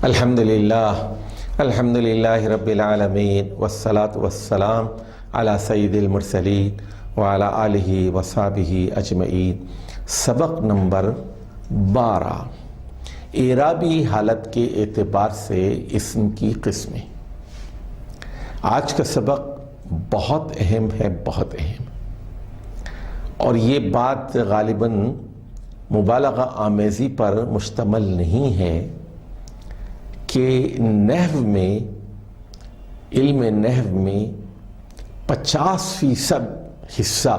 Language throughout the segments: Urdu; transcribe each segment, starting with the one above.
الحمدللہ رب العالمین والصلاة والسلام علی سید المرسلین وعلی آلہ وصحبہ اجمعین۔ سبق نمبر 12، اعرابی حالت کے اعتبار سے اسم کی قسمیں۔ آج کا سبق بہت اہم ہے، بہت اہم، اور یہ بات غالباً مبالغہ آمیزی پر مشتمل نہیں ہے کہ نحو میں، علم نحو میں 50% حصہ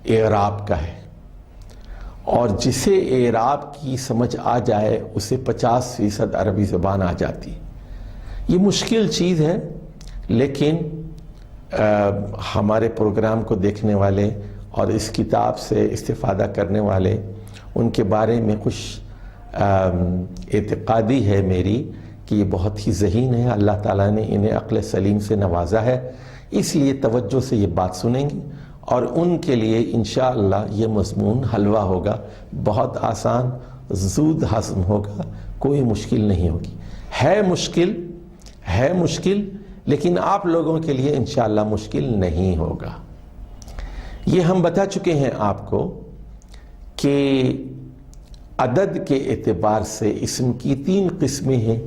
اعراب کا ہے، اور جسے اعراب کی سمجھ آ جائے اسے 50% عربی زبان آ جاتی۔ یہ مشکل چیز ہے، لیکن ہمارے پروگرام کو دیکھنے والے اور اس کتاب سے استفادہ کرنے والے، ان کے بارے میں کچھ اعتقادی ہے میری کہ یہ بہت ہی ذہین ہے۔ اللہ تعالیٰ نے انہیں عقل سلیم سے نوازا ہے، اس لیے توجہ سے یہ بات سنیں گے، اور ان کے لیے انشاءاللہ یہ مضمون حلوہ ہوگا، بہت آسان، زود ہضم ہوگا، کوئی مشکل نہیں ہوگی۔ ہے مشکل لیکن آپ لوگوں کے لیے انشاءاللہ مشکل نہیں ہوگا۔ یہ ہم بتا چکے ہیں آپ کو کہ عدد کے اعتبار سے اسم کی 3 قسمیں ہیں: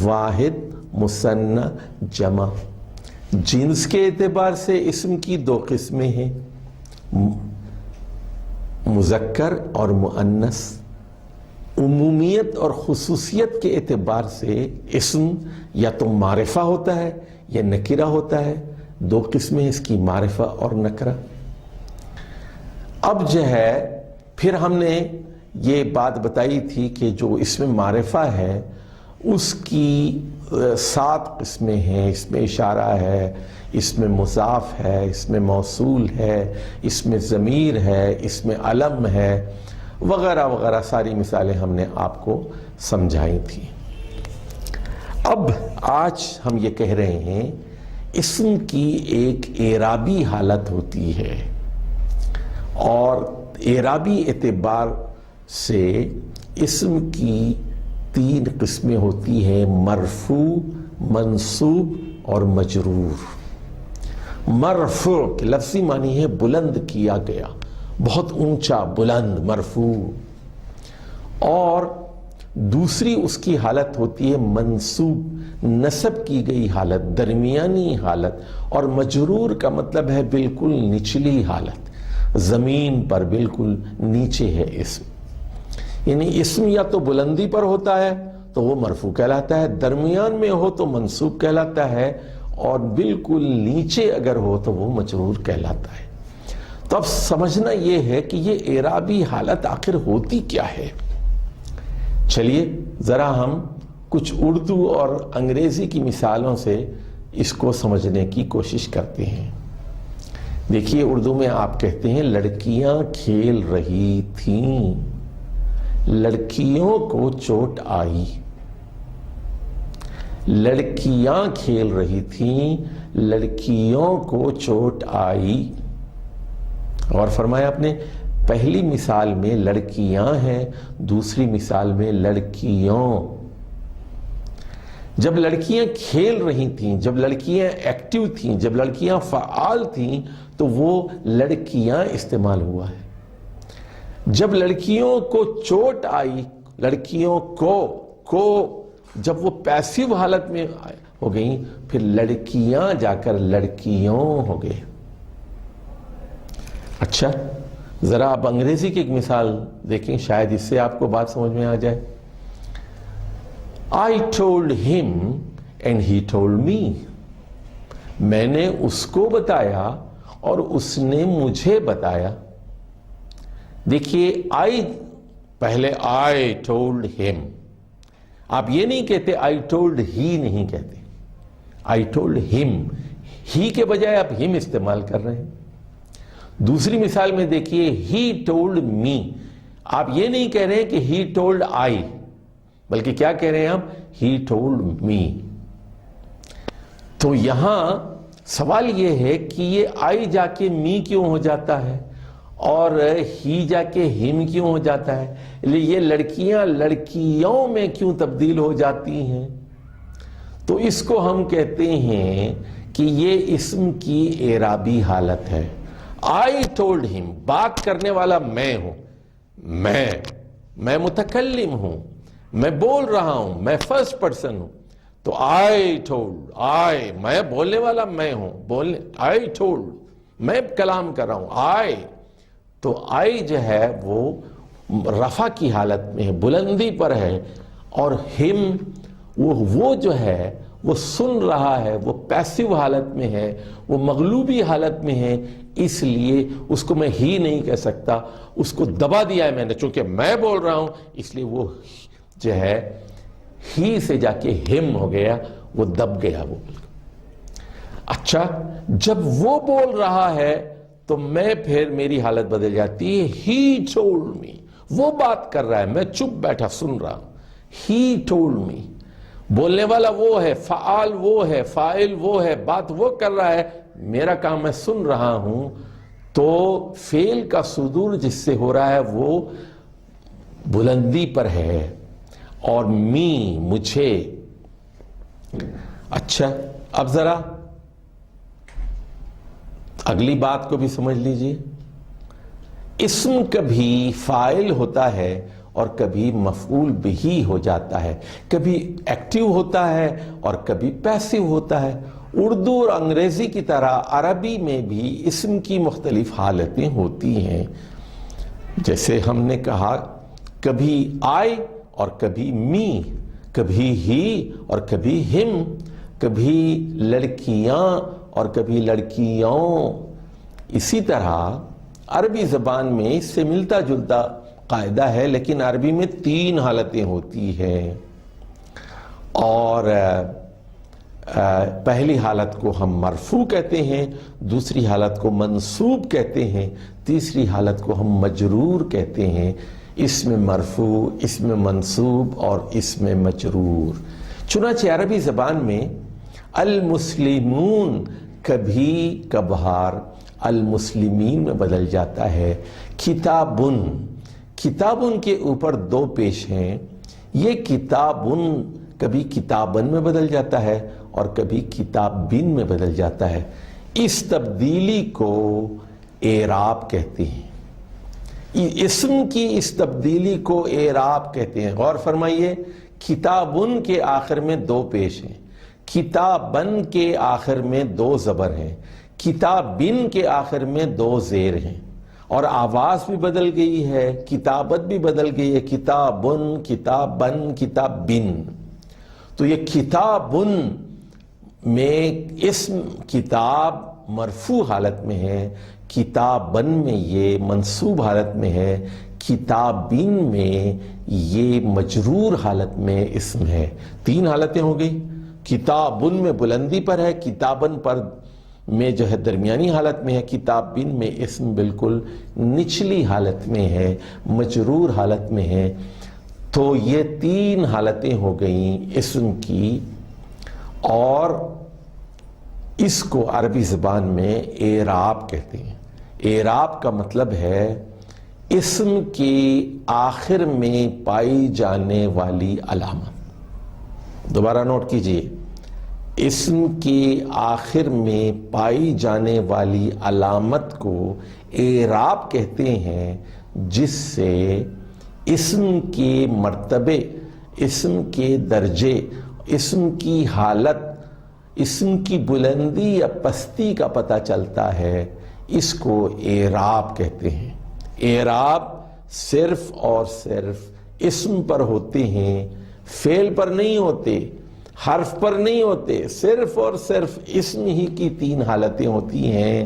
واحد، مثنی، جمع۔ جنس کے اعتبار سے اسم کی 2 قسمیں ہیں: مذکر اور مؤنث۔ عمومیت اور خصوصیت کے اعتبار سے اسم یا تو معرفہ ہوتا ہے یا نکرہ ہوتا ہے۔ 2 قسمیں اس کی، معرفہ اور نکرہ۔ اب جو ہے پھر ہم نے یہ بات بتائی تھی کہ جو اسم معرفہ ہے اس کی 7 قسمیں ہیں: اس میں اشارہ ہے، اس میں مضاف ہے، اس میں موصول ہے، اس میں ضمیر ہے، اس میں علم ہے، وغیرہ وغیرہ ساری مثالیں ہم نے آپ کو سمجھائی تھیں۔ اب آج ہم یہ کہہ رہے ہیں اسم کی ایک اعرابی حالت ہوتی ہے، اور اعرابی اعتبار سے اسم کی 3 قسمیں ہوتی ہیں: مرفوع، منصوب اور مجرور۔ مرفوع کے لفظی معنی ہے بلند کیا گیا، بہت اونچا، بلند، مرفوع۔ اور دوسری اس کی حالت ہوتی ہے منصوب، نصب کی گئی حالت، درمیانی حالت۔ اور مجرور کا مطلب ہے بالکل نچلی حالت، زمین پر بالکل نیچے ہے اسم۔ یعنی اسم یا تو بلندی پر ہوتا ہے تو وہ مرفوع کہلاتا ہے، درمیان میں ہو تو منصوب کہلاتا ہے، اور بالکل نیچے اگر ہو تو وہ مجرور کہلاتا ہے۔ تو اب سمجھنا یہ ہے کہ یہ اعرابی حالت آخر ہوتی کیا ہے۔ چلیے ذرا ہم کچھ اردو اور انگریزی کی مثالوں سے اس کو سمجھنے کی کوشش کرتے ہیں۔ دیکھیے اردو میں آپ کہتے ہیں لڑکیاں کھیل رہی تھیں، لڑکیوں کو چوٹ آئی۔ لڑکیاں کھیل رہی تھیں، لڑکیوں کو چوٹ آئی۔ اور فرمایا آپ نے، پہلی مثال میں لڑکیاں ہیں، دوسری مثال میں لڑکیوں۔ جب لڑکیاں کھیل رہی تھیں، جب لڑکیاں ایکٹیو تھیں، جب لڑکیاں فعال تھیں تو وہ لڑکیاں استعمال ہوا ہے۔ جب لڑکیوں کو چوٹ آئی، لڑکیوں کو جب وہ پیسیو حالت میں ہو گئیں، پھر لڑکیاں جا کر لڑکیوں ہو گئے۔ اچھا ذرا آپ انگریزی کی ایک مثال دیکھیں، شاید اس سے آپ کو بات سمجھ میں آ جائے۔ I told him and he told me۔ میں نے اس کو بتایا اور اس نے مجھے بتایا۔ دیکھیے پہلے I told him، آپ یہ نہیں کہتے I told he، نہیں کہتے، I told him، he کے بجائے آپ him استعمال کر رہے ہیں۔ دوسری مثال میں دیکھیے he told me، آپ یہ نہیں کہہ رہے ہیں کہ he told I، بلکہ کیا کہہ رہے ہیں آپ؟ he told me۔ تو یہاں سوال یہ ہے کہ یہ I جا کے me کیوں ہو جاتا ہے اور ہی جا کے ہم کیوں ہو جاتا ہے؟ یہ لڑکیاں لڑکیوں میں کیوں تبدیل ہو جاتی ہیں؟ تو اس کو ہم کہتے ہیں کہ یہ اسم کی اعرابی حالت ہے. I told him, بات کرنے والا میں ہوں، میں متکلم ہوں، میں بول رہا ہوں، میں فرسٹ پرسن ہوں. تو I told, میں بولنے والا میں ہوں، I told, میں کلام کر رہا ہوں. تو I جو ہے وہ رفع کی حالت میں ہے، بلندی پر ہے، اور him وہ جو ہے وہ سن رہا ہے، وہ پیسیو حالت میں ہے، وہ مغلوبی حالت میں ہے. اس لیے اس کو میں ہی نہیں کہہ سکتا، اس کو دبا دیا ہے میں نے، چونکہ میں بول رہا ہوں اس لیے وہ جو ہے ہی سے جا کے ہم ہو گیا، وہ دب گیا وہ. اچھا، جب وہ بول رہا ہے تو میں پھر میری حالت بدل جاتی ہے. ہی ٹولڈ می، وہ بات کر رہا ہے، میں چپ بیٹھا سن رہا ہوں. ہی ٹولڈ می، بولنے والا وہ ہے، فعال وہ ہے، فاعل وہ ہے، بات وہ کر رہا ہے، میرا کام میں سن رہا ہوں. تو فعل کا صدور جس سے ہو رہا ہے وہ بلندی پر ہے، اور می مجھے. اچھا، اب ذرا اگلی بات کو بھی سمجھ لیجئے. اسم کبھی فاعل ہوتا ہے اور کبھی مفعول بہی ہو جاتا ہے، کبھی ایکٹیو ہوتا ہے اور کبھی پیسیو ہوتا ہے. اردو اور انگریزی کی طرح عربی میں بھی اسم کی مختلف حالتیں ہوتی ہیں. جیسے ہم نے کہا کبھی آئی اور کبھی می، کبھی ہی اور کبھی ہم، کبھی لڑکیاں اور کبھی لڑکیوں. اسی طرح عربی زبان میں اس سے ملتا جلتا قاعدہ ہے، لیکن عربی میں 3 حالتیں ہوتی ہیں. اور پہلی حالت کو ہم مرفوع کہتے ہیں، دوسری حالت کو منصوب کہتے ہیں، تیسری حالت کو ہم مجرور کہتے ہیں. اس میں مرفوع، اس میں منصوب اور اس میں مجرور. چنانچہ عربی زبان میں المسلمون کبھی کبھار المسلمین میں بدل جاتا ہے. کتابن کے اوپر 2 پیش ہیں. یہ کتابن کبھی کتابن میں بدل جاتا ہے اور کبھی کتابن میں بدل جاتا ہے. اس تبدیلی کو اعراب کہتے ہیں. اسم کی اس تبدیلی کو اعراب کہتے ہیں. غور فرمائیے، کتابن کے آخر میں 2 پیش ہیں، کتابن کے آخر میں 2 زبر ہیں، کتابن کے آخر میں 2 زیر ہیں، اور آواز بھی بدل گئی ہے، کتابت بھی بدل گئی ہے، کتابن، کتابن، کتابن. تو یہ کتابن میں اسم کتاب مرفوع حالت میں ہے، کتابن میں یہ منصوب حالت میں ہے، کتابین میں یہ مجرور حالت میں اسم ہے. 3 حالتیں ہو گئی. کتابن میں بلندی پر ہے، کتابن پر میں جو ہے درمیانی حالت میں ہے، کتابین میں اسم بالکل نچلی حالت میں ہے، مجرور حالت میں ہے. تو یہ 3 حالتیں ہو گئیں اسم کی، اور اس کو عربی زبان میں اعراب کہتے ہیں. اعراب کا مطلب ہے اسم کے آخر میں پائی جانے والی علامت. دوبارہ نوٹ کیجئے، اسم کے آخر میں پائی جانے والی علامت کو اعراب کہتے ہیں، جس سے اسم کے مرتبے، اسم کے درجے، اسم کی حالت، اسم کی بلندی یا پستی کا پتہ چلتا ہے. اس کو اعراب کہتے ہیں. اعراب صرف اور صرف اسم پر ہوتے ہیں، فعل پر نہیں ہوتے، حرف پر نہیں ہوتے. صرف اور صرف اسم ہی کی 3 حالتیں ہوتی ہیں،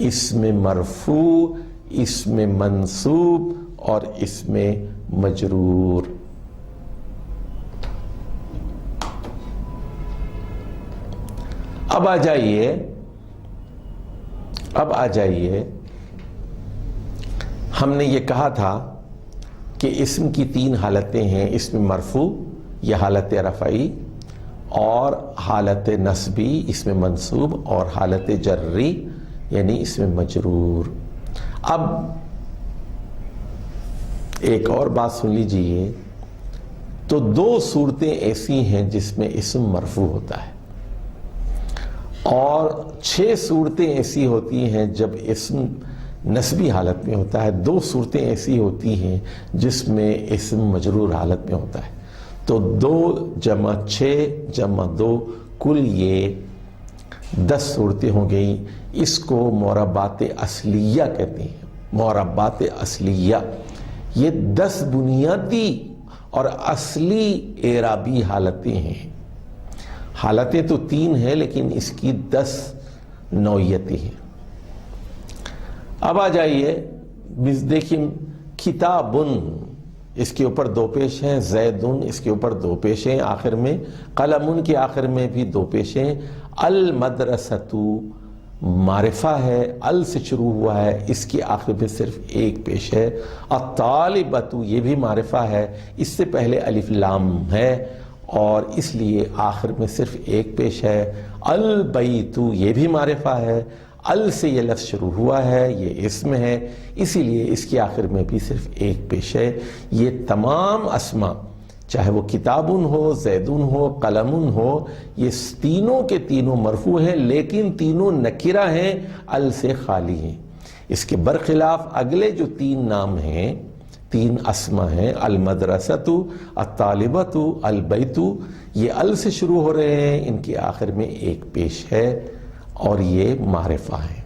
اسم مرفوع، اسم منصوب اور اسم مجرور. اب آ جائیے ہم نے یہ کہا تھا کہ اسم کی 3 حالتیں ہیں، اسم مرفوع یہ حالت رفعی، اور حالت نصبی اسم منصوب، اور حالت جری یعنی اسم مجرور. اب ایک اور بات سن لیجئے تو 2 صورتیں ایسی ہیں جس میں اسم مرفوع ہوتا ہے، اور 6 صورتیں ایسی ہوتی ہیں جب اسم نسبی حالت میں ہوتا ہے، 2 صورتیں ایسی ہوتی ہیں جس میں اسم مجرور حالت میں ہوتا ہے۔ تو 2 جمع 6 جمع 2 کل یہ 10 صورتیں ہو گئیں۔ اس کو معربات اصلیہ کہتے ہیں۔ معربات اصلیہ یہ 10 بنیادی اور اصلی اعرابی حالتیں ہیں۔ حالتیں تو 3 ہیں لیکن اس کی 10 نوعیتیں ہیں۔ اب آ جائیے دیکھیں، کتابن اس کے اوپر 2 پیش ہیں، زیدن اس کے اوپر 2 پیش ہیں آخر میں، قلمن کے آخر میں بھی 2 پیش ہیں، المدرسۃ معرفہ ہے، ال سے شروع ہوا ہے، اس کے آخر میں صرف 1 پیش ہے، الطالبۃ یہ بھی معرفہ ہے، اس سے پہلے الف لام ہے اور اس لیے آخر میں صرف 1 پیش ہے، البیت یہ بھی معرفہ ہے، ال سے یہ لفظ شروع ہوا ہے، یہ اسم ہے، اسی لیے اس کے آخر میں بھی صرف 1 پیش ہے۔ یہ تمام اسما چاہے وہ کتابن ہو، زیدن ہو، قلمن ہو، یہ تینوں کے تینوں مرفوع ہیں، لیکن تینوں نکرہ ہیں، ال سے خالی ہیں۔ اس کے برخلاف اگلے جو 3 نام ہیں، 3 اسما ہیں، المدرسۃ، الطالبۃ، البیت، یہ ال سے شروع ہو رہے ہیں، ان کے آخر میں 1 پیش ہے اور یہ معرفہ ہے۔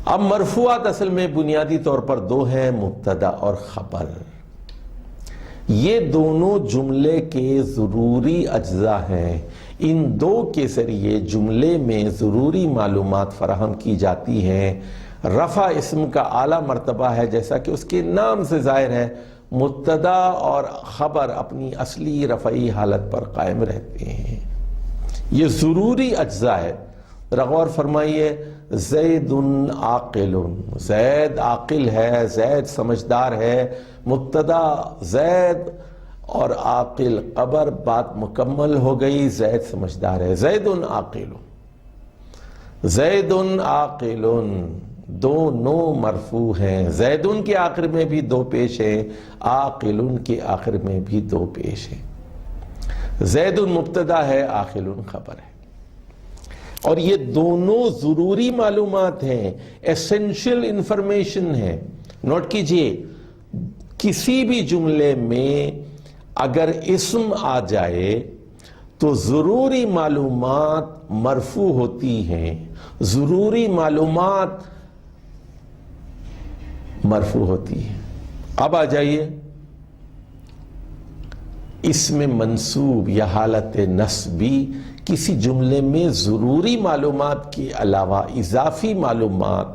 اب مرفوعات اصل میں بنیادی طور پر 2 ہیں، مبتدا اور خبر۔ یہ دونوں جملے کے ضروری اجزاء ہیں، ان 2 کے ذریعے جملے میں ضروری معلومات فراہم کی جاتی ہیں۔ رفع اسم کا اعلیٰ مرتبہ ہے، جیسا کہ اس کے نام سے ظاہر ہے، مبتدا اور خبر اپنی اصلی رفعی حالت پر قائم رہتے ہیں۔ یہ ضروری اجزاء ہے۔ غور فرمائیے، زید عاقل، زید عاقل ہے، زید سمجھدار ہے، مبتدا زید اور عاقل خبر، بات مکمل ہو گئی، زید سمجھدار ہے۔ زید عاقل، زید عاقل دونوں مرفوع ہیں، زیدن کے آخر میں بھی 2 پیش ہیں، عاقل کے آخر میں بھی 2 پیش ہیں۔ زید مبتدا ہے، عاقل خبر ہے، اور یہ دونوں ضروری معلومات ہیں، ایسنشل انفارمیشن ہے۔ نوٹ کیجئے، کسی بھی جملے میں اگر اسم آ جائے تو ضروری معلومات مرفوع ہوتی ہیں، ضروری معلومات مرفوع ہوتی ہیں۔ اب آ جائیے، اسم منصوب یا حالت نصبی کسی جملے میں ضروری معلومات کے علاوہ اضافی معلومات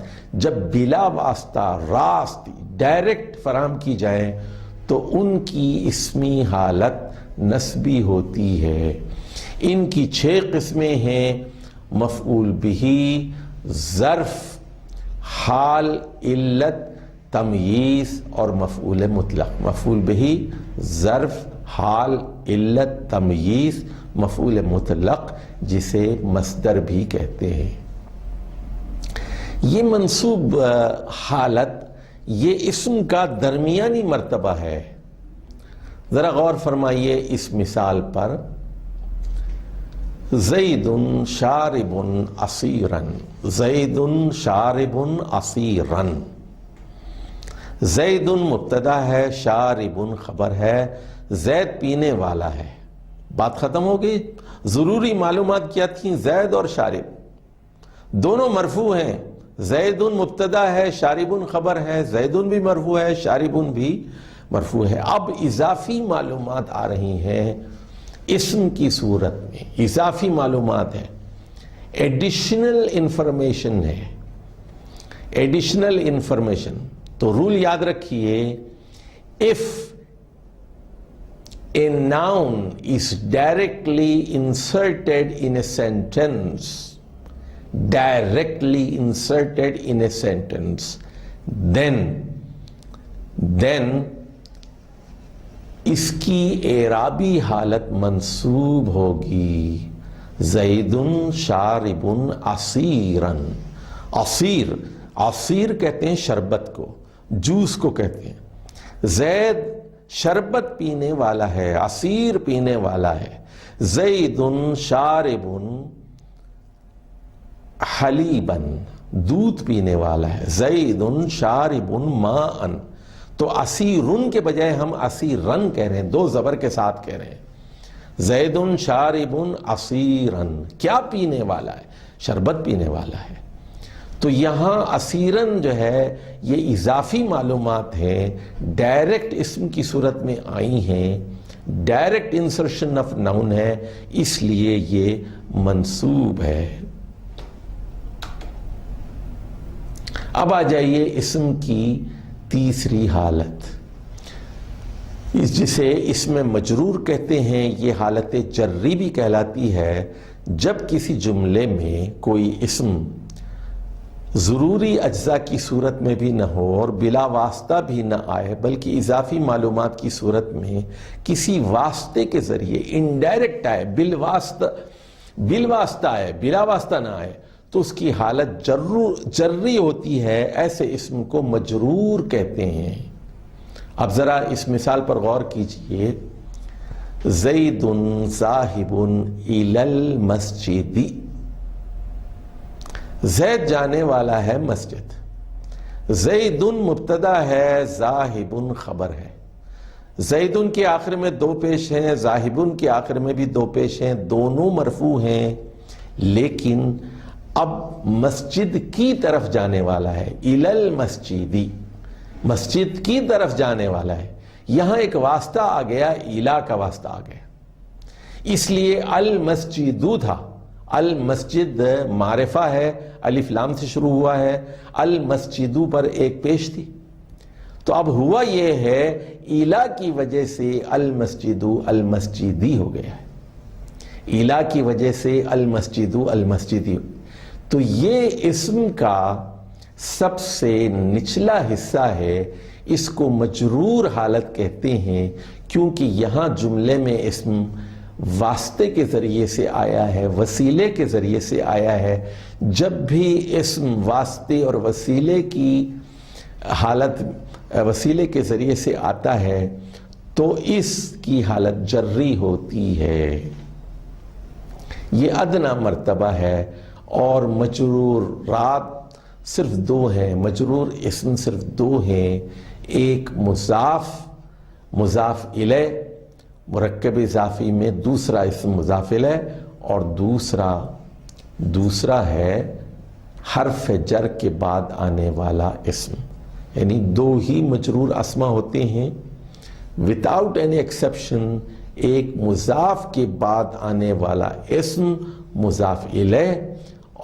جب بلا واسطہ راست ڈائریکٹ فراہم کی جائیں تو ان کی اسمی حالت نصبی ہوتی ہے۔ ان کی 6 قسمیں ہیں، مفعول بہ، ظرف، حال، علت، تمییز اور مفعول مطلق۔ مفعول بہ، ظرف، حال، علت، تمییز، مفعول مطلق جسے مصدر بھی کہتے ہیں۔ یہ منصوب حالت یہ اسم کا درمیانی مرتبہ ہے۔ ذرا غور فرمائیے اس مثال پر، زید شارب عصیرا، زید شارب عصیرا، زید مبتدا ہے، شارب خبر ہے، زید پینے والا ہے۔ بات ختم ہو گئی۔ ضروری معلومات کیا تھیں؟ زید اور شارب دونوں مرفوع ہیں، زید مبتدا ہے، شارب خبر ہے، زید بھی مرفوع ہے، شارب بھی مرفوع ہے۔ اب اضافی معلومات آ رہی ہیں اسم کی صورت میں، اضافی معلومات ہیں، ایڈیشنل انفارمیشن ہے، ایڈیشنل انفارمیشن۔ تو رول یاد رکھیے، if a noun is directly inserted in a sentence, directly inserted in a sentence, then اس کی اعرابی حالت منصوب ہوگی۔ زید شارب عصیرا، عصیر، عصیر کہتے ہیں شربت کو، جوس کو کہتے ہیں۔ زید شربت پینے والا ہے، عصیر پینے والا ہے۔ زید شارب حلیبا، دودھ پینے والا ہے۔ زید شارب ماء، تو عصیرن کے بجائے ہم عصیرن کہہ رہے ہیں، دو زبر کے ساتھ کہہ رہے ہیں۔ زید شارب عصیرن، کیا پینے والا ہے؟ شربت پینے والا ہے۔ تو یہاں عصیرن جو ہے یہ اضافی معلومات ہیں، ڈائریکٹ اسم کی صورت میں آئی ہیں، ڈائریکٹ انسرشن آف ناؤن ہے، اس لیے یہ منصوب ہے۔ اب آ جائیے اسم کی تیسری حالت، جسے اسم مجرور کہتے ہیں۔ یہ حالت جری بھی کہلاتی ہے، جب کسی جملے میں کوئی اسم ضروری اجزاء کی صورت میں بھی نہ ہو اور بلا واسطہ بھی نہ آئے، بلکہ اضافی معلومات کی صورت میں کسی واسطے کے ذریعے انڈائریکٹ آئے، بالواسطہ آئے، بلا واسطہ نہ آئے، تو اس کی حالت جری ہوتی ہے۔ ایسے اسم کو مجرور کہتے ہیں۔ اب ذرا اس مثال پر غور کیجئے، زید ذاہب الی المسجد، زید جانے والا ہے مسجد۔ زید مبتدا ہے، ذاہب خبر ہے۔ زید کے آخر میں دو پیش ہیں، ذاہب کے آخر میں بھی دو پیش ہیں، دونوں مرفوع ہیں، لیکن اب مسجد کی طرف جانے والا ہے، الی المسجد، مسجد کی طرف جانے والا ہے۔ یہاں ایک واسطہ آ گیا، الی کا واسطہ آ گیا، اس لیے المسجد تھا۔ المسجد معرفہ ہے، الف لام سے شروع ہوا ہے، المسجد پر ایک پیش تھی، تو اب ہوا یہ ہے الی کی وجہ سے المسجد المسجدی ہو گیا ہے، الی کی وجہ سے المسجد المسجدی۔ تو یہ اسم کا سب سے نچلا حصہ ہے، اس کو مجرور حالت کہتے ہیں، کیونکہ یہاں جملے میں اسم واسطے کے ذریعے سے آیا ہے، وسیلے کے ذریعے سے آیا ہے۔ جب بھی اسم واسطے اور وسیلے کی حالت، وسیلے کے ذریعے سے آتا ہے تو اس کی حالت جری ہوتی ہے۔ یہ ادنا مرتبہ ہے، اور مجرورات صرف دو ہیں، مجرور اسم صرف دو ہیں، ایک مضاف الیہ مرکب اضافی میں، دوسرا اسم مضاف الیہ، اور دوسرا ہے حرف جر کے بعد آنے والا اسم۔ یعنی دو ہی مجرور اسما ہوتے ہیں without any exception، ایک مضاف کے بعد آنے والا اسم مضاف الیہ،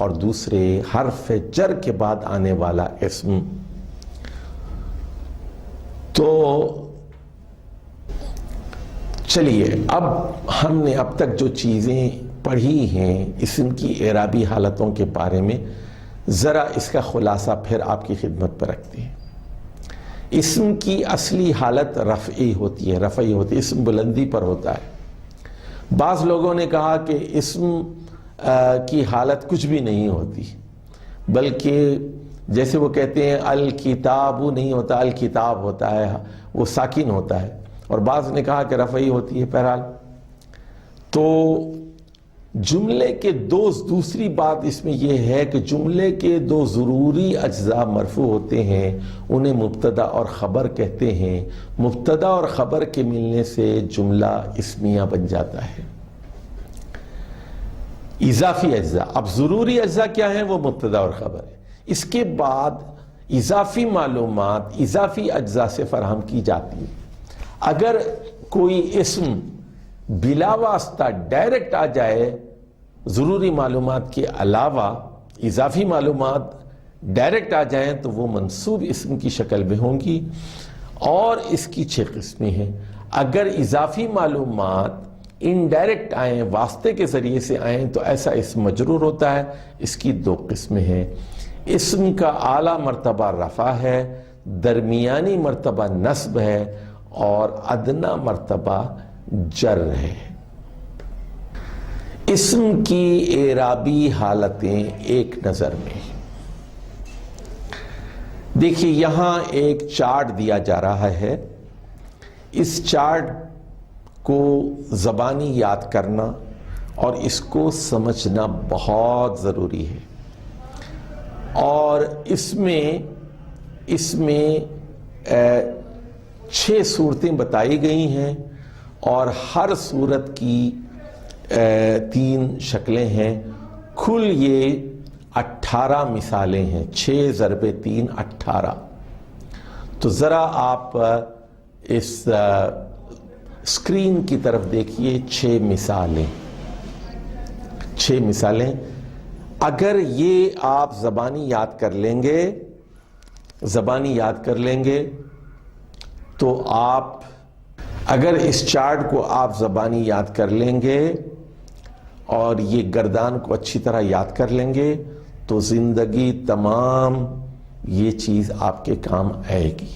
اور دوسرے حرف جر کے بعد آنے والا اسم۔ تو چلیے اب ہم نے اب تک جو چیزیں پڑھی ہیں اسم کی اعرابی حالتوں کے بارے میں، ذرا اس کا خلاصہ پھر آپ کی خدمت پر رکھتے ہیں۔ اسم کی اصلی حالت رفعی ہوتی ہے، اسم بلندی پر ہوتا ہے۔ بعض لوگوں نے کہا کہ اسم کی حالت کچھ بھی نہیں ہوتی، بلکہ جیسے وہ کہتے ہیں الکتاب نہیں ہوتا، الکتاب ہوتا ہے، وہ ساکن ہوتا ہے، اور بعض نے کہا کہ رفعی ہوتی ہے۔ بہرحال تو جملے کے دوسری بات اس میں یہ ہے کہ جملے کے دو ضروری اجزاء مرفوع ہوتے ہیں، انہیں مبتدا اور خبر کہتے ہیں۔ مبتدا اور خبر کے ملنے سے جملہ اسمیہ بن جاتا ہے۔ اضافی اجزاء، اب ضروری اجزاء کیا ہیں؟ وہ مبتدا اور خبر ہے۔ اس کے بعد اضافی معلومات اضافی اجزاء سے فراہم کی جاتی ہیں۔ اگر کوئی اسم بلا واسطہ ڈائریکٹ آ جائے، ضروری معلومات کے علاوہ اضافی معلومات ڈائریکٹ آ جائیں، تو وہ منصوب اسم کی شکل میں ہوں گی، اور اس کی 6 قسمیں ہیں۔ اگر اضافی معلومات انڈائریکٹ آئیں، واسطے کے ذریعے سے آئیں، تو ایسا اسم مجرور ہوتا ہے۔ اس کی 2 قسمیں ہیں۔ اسم کا اعلیٰ مرتبہ رفع ہے، درمیانی مرتبہ نصب ہے، اور ادنا مرتبہ جر ہے۔ اسم کی اعرابی حالتیں ایک نظر میں دیکھیے، یہاں ایک چارٹ دیا جا رہا ہے۔ اس چارٹ کو زبانی یاد کرنا اور اس کو سمجھنا بہت ضروری ہے، اور اس میں 6 صورتیں بتائی گئی ہیں، اور ہر صورت کی 3 شکلیں ہیں، کل یہ 18 مثالیں ہیں، 6 ضرب 3 18۔ تو ذرا آپ اس اسکرین کی طرف دیکھیے، 6 مثالیں اگر یہ آپ زبانی یاد کر لیں گے تو آپ اگر اس چارٹ کو آپ زبانی یاد کر لیں گے اور یہ گردان کو اچھی طرح یاد کر لیں گے تو زندگی تمام یہ چیز آپ کے کام آئے گی۔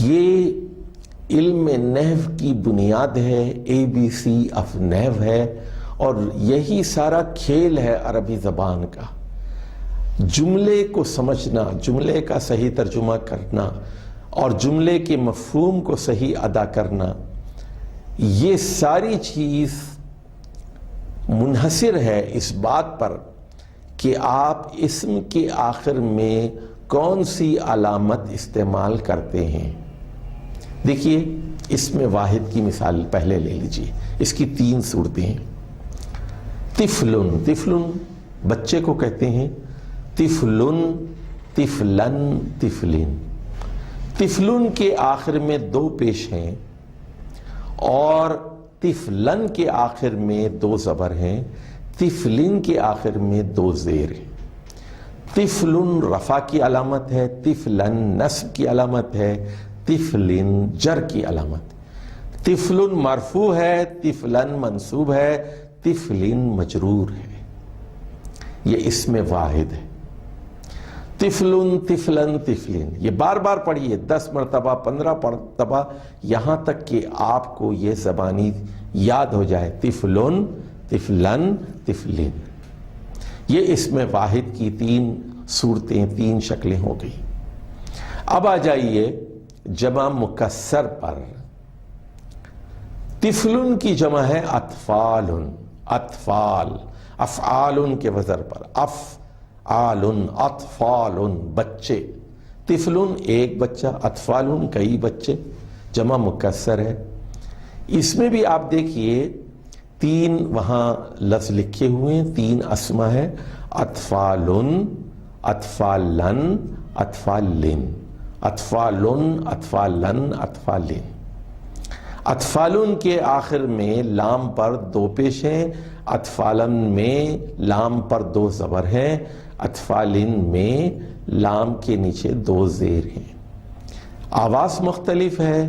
یہ علم نحو کی بنیاد ہے، ABC آف نحو ہے، اور یہی سارا کھیل ہے عربی زبان کا۔ جملے کو سمجھنا، جملے کا صحیح ترجمہ کرنا اور جملے کے مفہوم کو صحیح ادا کرنا، یہ ساری چیز منحصر ہے اس بات پر کہ آپ اسم کے آخر میں کون سی علامت استعمال کرتے ہیں۔ دیکھیے، اسم واحد کی مثال پہلے لے لیجیے، اس کی 3 صورتیں ہیں۔ طفلن، طفلن بچے کو کہتے ہیں، طفلن، طفلن، طفلن۔ طفلن کے آخر میں 2 پیش ہیں اور طفلن کے آخر میں 2 زبر ہیں، طفلن کے آخر میں 2 زیر ہیں۔ طفلن رفع کی علامت ہے، طفلن نصب کی علامت ہے، طفلن جر کی علامت۔ طفلن مرفوع ہے، طفلن منصوب ہے، طفلن مجرور ہے۔ یہ اسم واحد ہے۔ طفلن، طفلن، طفلن، یہ بار بار پڑھیے، 10 مرتبہ 15 مرتبہ، یہاں تک کہ آپ کو یہ زبانی یاد ہو جائے۔ طفلن، طفلن، طفلن، یہ اسم واحد کی 3 صورتیں، 3 شکلیں ہو گئی۔ اب آ جائیے جمع مکسر پر۔ طفلن کی جمع ہے اطفال، اطفال، افعال کے وزن پر، افعال، اطفال بچے۔ طفلن ایک بچہ، اطفال کئی بچے، جمع مکسر ہے۔ اس میں بھی آپ دیکھیے 3 وہاں لفظ لکھے ہوئے ہیں، 3 اسما ہے، اطفال، اطفالن، اطفالن، اطفالن، اطفالن، اطفالن۔ اطفالن کے آخر میں لام پر 2 پیش ہیں، اطفالن میں لام پر 2 زبر ہیں، اطفالن میں لام کے نیچے 2 زیر ہیں۔ آواز مختلف ہے،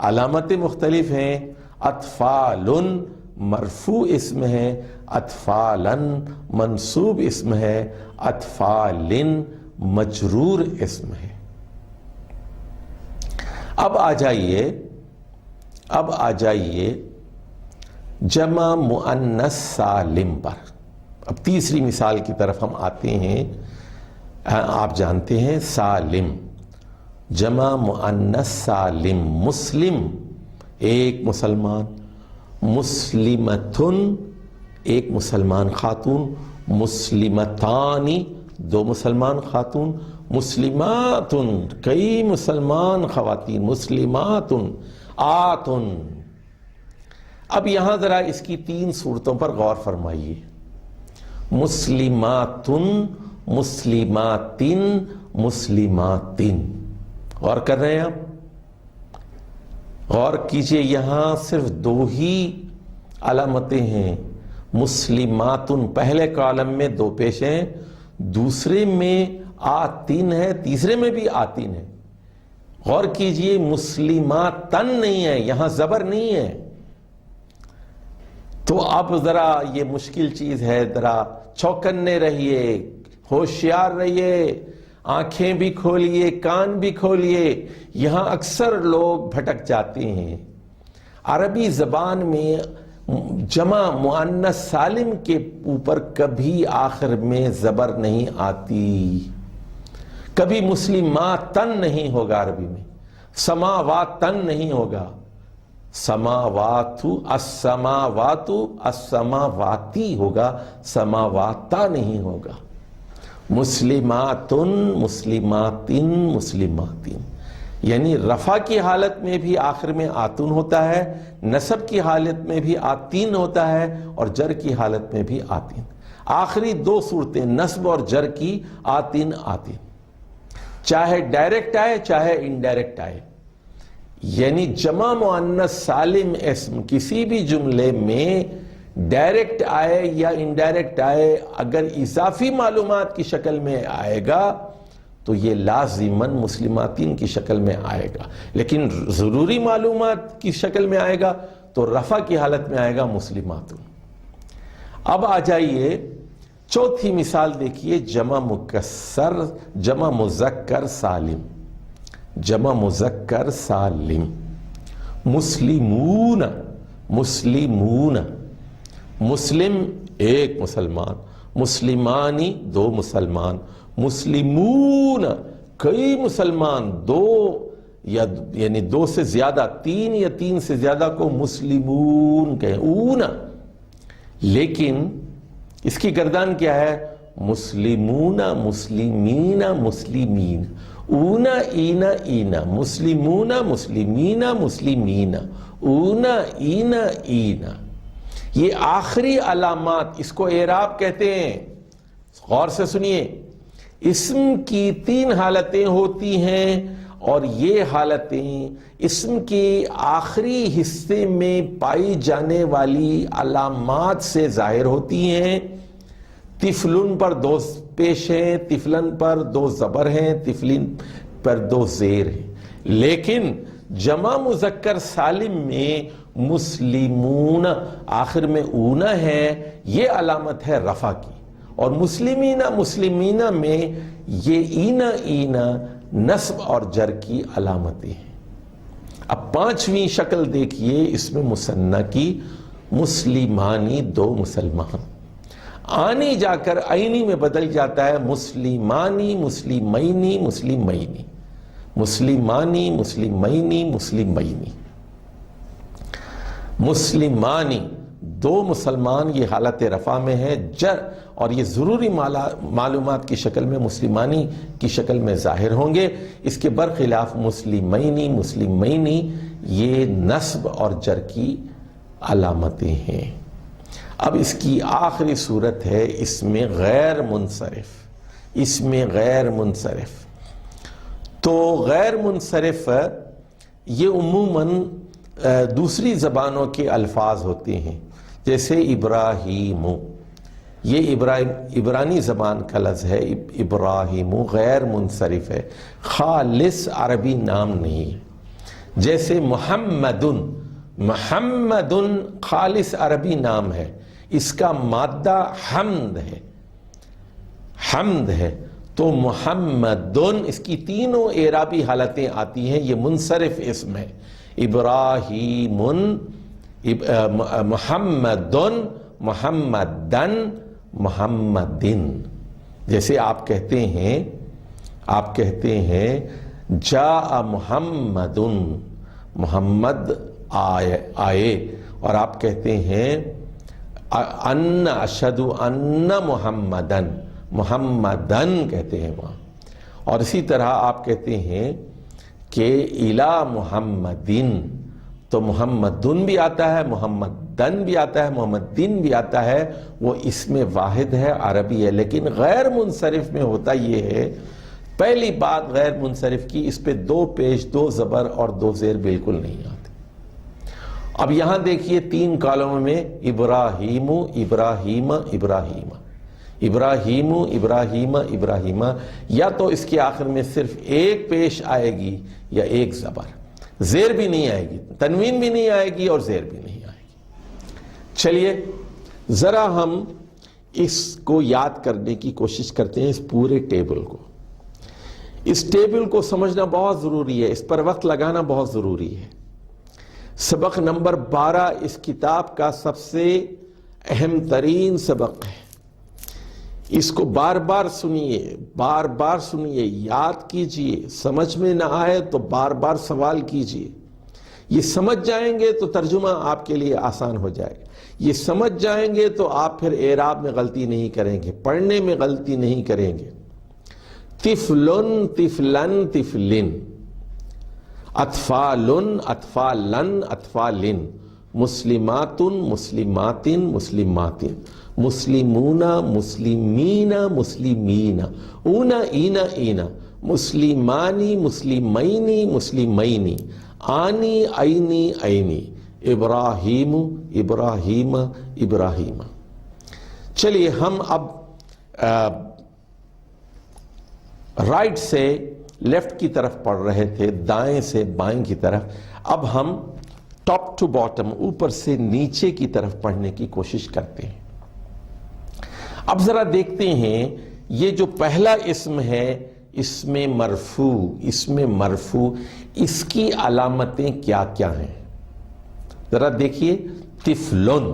علامتیں مختلف ہیں۔ اطفالن مرفوع اسم ہے، اطفالن منصوب اسم ہے، اطفالن مجرور اسم ہے۔ اب آ جائیے جمع مؤنث سالم پر۔ اب تیسری مثال کی طرف ہم آتے ہیں۔ آپ جانتے ہیں سالم، جمع مؤنث سالم، مسلم ایک مسلمان، مسلمتن ایک مسلمان خاتون، مسلمتانی 2 مسلمان خاتون، مسلماتن کئی مسلمان خواتین، مسلماتن، آتن۔ اب یہاں ذرا اس کی 3 صورتوں پر غور فرمائیے۔ مسلماتن، مسلماتن، مسلماتن، غور کر رہے ہیں آپ؟ غور کیجئے، یہاں صرف 2 ہی علامتیں ہیں۔ مسلماتن پہلے کالم میں 2 پیش ہیں، دوسرے میں آتن ہے، تیسرے میں بھی آتن ہے۔ غور کیجئے، مسلماتن نہیں ہے، یہاں زبر نہیں ہے۔ تو اب ذرا یہ مشکل چیز ہے، ذرا چوکنے رہیے، ہوشیار رہیے، آنکھیں بھی کھولیے، کان بھی کھولیے۔ یہاں اکثر لوگ بھٹک جاتے ہیں۔ عربی زبان میں جمع مؤنث سالم کے اوپر کبھی آخر میں زبر نہیں آتی، کبھی مسلماتن نہیں ہوگا، عربی میں سماواتن نہیں ہوگا، سماواتو، السماواتو، السماواتی ہوگا، سماواتا نہیں ہوگا۔ مسلماتن، مسلماتن، مسلماتن، یعنی رفع کی حالت میں بھی آخر میں آتن ہوتا ہے، نصب کی حالت میں بھی آتین ہوتا ہے، اور جر کی حالت میں بھی آتین۔ آخری دو صورتیں نصب اور جر کی آتین آتین، چاہے ڈائریکٹ آئے چاہے انڈائریکٹ آئے، یعنی جمع مؤنث سالم اسم کسی بھی جملے میں ڈائریکٹ آئے یا انڈائریکٹ آئے، اگر اضافی معلومات کی شکل میں آئے گا تو یہ لازماً مسلماتین کی شکل میں آئے گا، لیکن ضروری معلومات کی شکل میں آئے گا تو رفع کی حالت میں آئے گا مسلماتن۔ اب آ جائیے چوتھی مثال دیکھیے، جمع مکسر، جمع مذکر سالم، جمع مذکر سالم، مسلمون، مسلمون، مسلم ایک مسلمان، مسلمانی دو مسلمان، مسلمون کئی مسلمان، دو یا یعنی دو سے زیادہ، تین یا تین سے زیادہ کو مسلمون کہیں، اونا، لیکن اس کی گردان کیا ہے؟ مسلمون، مسلمین، مسلمین، اونا اینا اینا، مسلمون، مسلمین، مسلمین، اونا اینا اینا۔ یہ آخری علامات، اس کو اعراب کہتے ہیں۔ غور سے سنیے، اسم کی تین حالتیں ہوتی ہیں، اور یہ حالتیں اسم کے آخری حصے میں پائی جانے والی علامات سے ظاہر ہوتی ہیں۔ طفلن پر دو پیش ہیں، طفلن پر دو زبر ہیں، طفلن پر دو زیر ہیں، لیکن جمع مذکر سالم میں مسلمون آخر میں اونا ہے، یہ علامت ہے رفع کی، اور مسلمین، مسلمین میں یہ اینا اینا نصب اور جر کی علامتیں ہیں۔ اب پانچویں شکل دیکھیے اس میں مثنی کی، مسلمانی دو مسلمان، آنی جا کر عینی میں بدل جاتا ہے، مسلمانی، مسلمینی، مسلمینی، مسلمانی، مسلمینی، مسلمینی، مسلمانی دو مسلمان، یہ حالت رفع میں ہے، جر اور یہ ضروری معلومات کی شکل میں مسلمانی کی شکل میں ظاہر ہوں گے۔ اس کے برخلاف مسلمینی، مسلمینی یہ نصب اور جر کی علامتیں ہیں۔ اب اس کی آخری صورت ہے اس میں غیر منصرف، اس میں غیر منصرف۔ تو غیر منصرف یہ عموماً دوسری زبانوں کے الفاظ ہوتے ہیں، جیسے ابراہیم، یہ عبرانی زبان کا لفظ ہے، ابراہیم غیر منصرف ہے، خالص عربی نام نہیں ہے۔ جیسے محمدن، محمدن خالص عربی نام ہے، اس کا مادہ حمد ہے، حمد ہے، تو محمدن اس کی تینوں اعرابی حالتیں آتی ہیں، یہ منصرف اسم ہے۔ ابراہیم، محمدن، محمدن، محمدن۔ جیسے آپ کہتے ہیں جاء محمدن، محمد آئے، اور آپ کہتے ہیں ان اشہد ان محمدن، محمدن کہتے ہیں وہاں۔ اور اسی طرح آپ کہتے ہیں کہ الی محمدن، تو محمدن بھی آتا ہے، محمدن بھی آتا ہے، محمدن بھی آتا ہے، وہ اسم واحد ہے، عربی ہے، لیکن غیر منصرف میں ہوتا یہ ہے، پہلی بات غیر منصرف کی، اس پہ دو پیش، دو زبر اور دو زیر بالکل نہیں آتے۔ اب یہاں دیکھیے تین کالموں میں ابراہیم، ابراہیم، ابراہیم، ابراہیم، ابراہیم، ابراہیم، یا تو اس کے آخر میں صرف ایک پیش آئے گی یا ایک زبر، زیر بھی نہیں آئے گی، تنوین بھی نہیں آئے گی اور زیر بھی نہیں آئے گی۔ چلیے ذرا ہم اس کو یاد کرنے کی کوشش کرتے ہیں، اس پورے ٹیبل کو۔ اس ٹیبل کو سمجھنا بہت ضروری ہے، اس پر وقت لگانا بہت ضروری ہے۔ سبق نمبر 12 اس کتاب کا سب سے اہم ترین سبق ہے، اس کو بار بار سنیے، بار بار سنیے، یاد کیجئے، سمجھ میں نہ آئے تو بار بار سوال کیجئے۔ یہ سمجھ جائیں گے تو ترجمہ آپ کے لیے آسان ہو جائے گا، یہ سمجھ جائیں گے تو آپ پھر اعراب میں غلطی نہیں کریں گے، پڑھنے میں غلطی نہیں کریں گے۔ طفلن، طفلن، طفلن، اطفالن، اطفالن، اطفالن، مسلمات، مسلمات، مسلمات، مسلمون، مسلمین، مسلمین، اونا، اینا، اینا، مسلمانی، مسلمینی، مسلمینی، آنی، اینی، اینی، ابراہیم، ابراہیم، ابراہیم۔ چلیے ہم اب رائٹ سے لیفٹ کی طرف پڑھ رہے تھے، دائیں سے بائیں کی طرف، اب ہم ٹاپ ٹو باٹم، اوپر سے نیچے کی طرف پڑھنے کی کوشش کرتے ہیں۔ اب ذرا دیکھتے ہیں یہ جو پہلا اسم ہے، اسم مرفوع، اسم مرفوع، اس کی علامتیں کیا کیا ہیں؟ ذرا دیکھیے، طفلن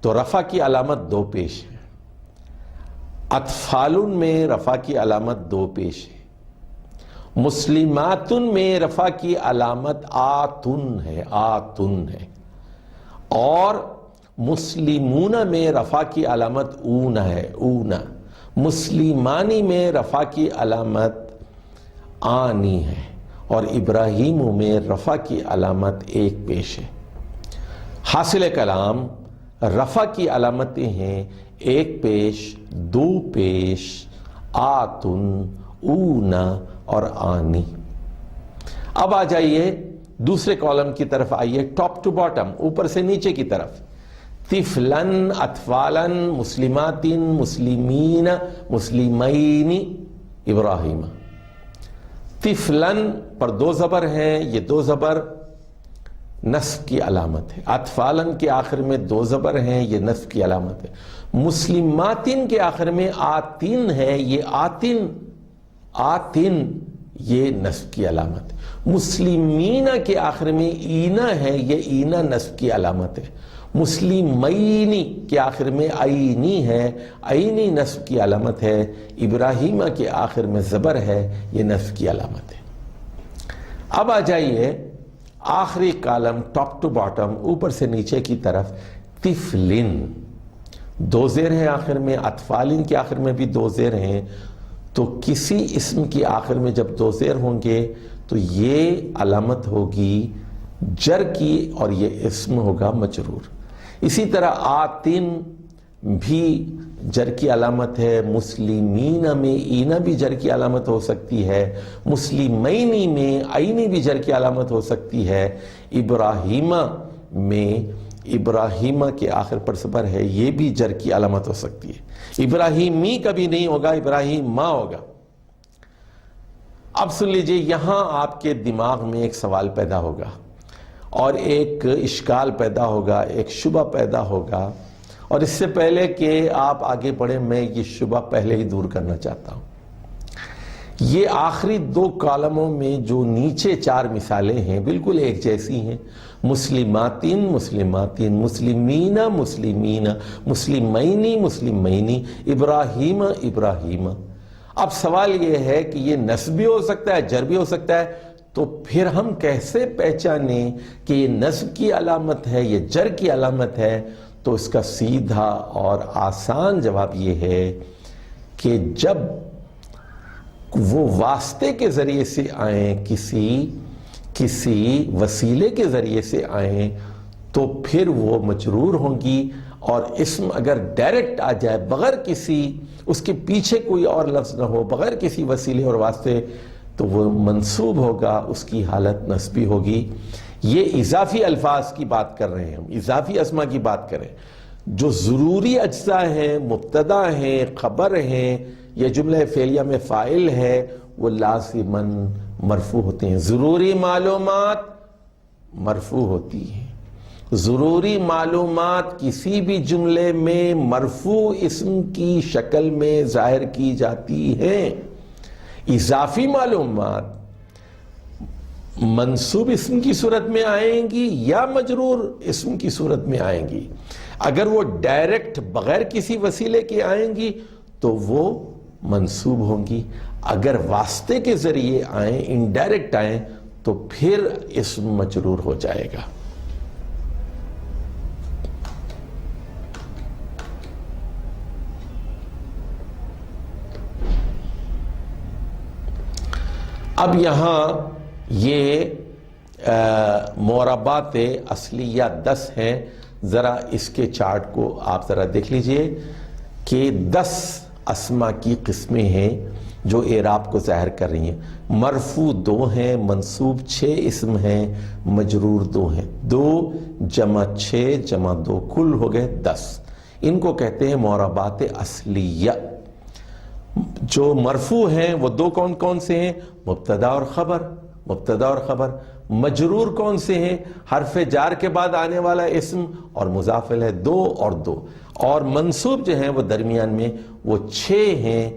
تو رفع کی علامت دو پیش ہے، اطفالن میں رفع کی علامت دو پیش ہے، مسلماتن میں رفع کی علامت آتن ہے، آتن ہے، اور مسلمون میں رفع کی علامت اون ہے، اون، مسلمانی میں رفع کی علامت آنی ہے، اور ابراہیم میں رفع کی علامت ایک پیش ہے۔ حاصل کلام رفع کی علامتیں ہیں ایک پیش، دو پیش، آتن، اون اور آنی۔ اب آ جائیے دوسرے کالم کی طرف، آئیے ٹاپ ٹو باٹم، اوپر سے نیچے کی طرف۔ طفلن، اطفالن، مسلماتن، مسلمین، مسلمین، ابراہیم۔ طفلن پر دو زبر ہیں، یہ دو زبر نصب کی علامت ہے۔ اطفالن کے آخر میں دو زبر ہیں، یہ نصب کی علامت ہے۔ مسلماتن کے آخر میں آتن ہے، یہ آتن، آتن یہ نصب کی علامت ہے۔ مسلمین کے آخر میں اینا ہے، یہ اینا نصب کی علامت ہے۔ مسلمینی کے آخر میں عینی ہے، عینی نصب کی علامت ہے۔ ابراہیمہ کے آخر میں زبر ہے، یہ نصب کی علامت ہے۔ اب آ جائیے آخری کالم، ٹاپ ٹو باٹم، اوپر سے نیچے کی طرف۔ طفلن، دو زیر ہیں آخر میں، اطفالن کے آخر میں بھی دو زیر ہیں، تو کسی اسم کی آخر میں جب دو زیر ہوں گے تو یہ علامت ہوگی جر کی، اور یہ اسم ہوگا مجرور۔ اسی طرح آتن بھی جر کی علامت ہے، مسلمین میں اینا بھی جر کی علامت ہو سکتی ہے، مسلمینی میں عینی بھی جر کی علامت ہو سکتی ہے۔ ابراہیمہ میں ابراہیمہ کے آخر پر زبر ہے، یہ بھی جر کی علامت ہو سکتی ہے۔ ابراہیمی کبھی نہیں ہوگا، ابراہیمہ ہوگا۔ اب سن لیجئے، یہاں آپ کے دماغ میں ایک سوال پیدا ہوگا اور ایک اشکال پیدا ہوگا، ایک شبہ پیدا ہوگا، اور اس سے پہلے کہ آپ آگے بڑھیں میں یہ شبہ پہلے ہی دور کرنا چاہتا ہوں۔ یہ آخری دو کالموں میں جو نیچے چار مثالیں ہیں بالکل ایک جیسی ہیں، مسلماتن، مسلماتن، مسلمین، مسلمین، مسلمینی، مسلمینی، ابراہیم، ابراہیم۔ اب سوال یہ ہے کہ یہ نصب بھی ہو سکتا ہے، جر بھی ہو سکتا ہے، تو پھر ہم کیسے پہچانیں کہ یہ نصب کی علامت ہے، یہ جر کی علامت ہے؟ تو اس کا سیدھا اور آسان جواب یہ ہے کہ جب وہ واسطے کے ذریعے سے آئیں، کسی وسیلے کے ذریعے سے آئیں، تو پھر وہ مجرور ہوں گی، اور اسم اگر ڈائریکٹ آ جائے بغیر کسی، اس کے پیچھے کوئی اور لفظ نہ ہو، بغیر کسی وسیلے اور واسطے، تو وہ منصوب ہوگا، اس کی حالت نصبی ہوگی۔ یہ اضافی الفاظ کی بات کر رہے ہیں ہم، اضافی اسما کی بات کریں۔ جو ضروری اجزاء ہیں، مبتدا ہیں، خبر ہیں، یا جملہ فعلیہ میں فاعل ہے، وہ لازماً مرفوع ہوتے ہیں۔ ضروری معلومات مرفوع ہوتی ہیں، ضروری معلومات کسی بھی جملے میں مرفوع اسم کی شکل میں ظاہر کی جاتی ہیں۔ اضافی معلومات منصوب اسم کی صورت میں آئیں گی یا مجرور اسم کی صورت میں آئیں گی۔ اگر وہ ڈائریکٹ بغیر کسی وسیلے کے آئیں گی تو وہ منصوب ہوں گی، اگر واسطے کے ذریعے آئیں، انڈائریکٹ آئیں، تو پھر اسم مجرور ہو جائے گا۔ اب یہاں یہ معربات اصلیہ 10 ہیں، ذرا اس کے چارٹ کو آپ ذرا دیکھ لیجئے کہ 10 اسما کی قسمیں ہیں جو اعراب کو ظاہر کر رہی ہیں۔ مرفوع 2 ہیں، منصوب 6 اسم ہیں، مجرور 2 ہیں۔ 2 جمع 6 جمع 2 کل ہو گئے 10۔ ان کو کہتے ہیں معربات اصلیہ۔ جو مرفوع ہیں وہ 2 کون کون سے ہیں؟ مبتدا اور خبر، مبتدا اور خبر۔ مجرور کون سے ہیں؟ حرف جار کے بعد آنے والا اسم اور مضاف الیہ 2 اور 2۔ اور منصوب جو ہیں وہ درمیان میں وہ 6 ہیں،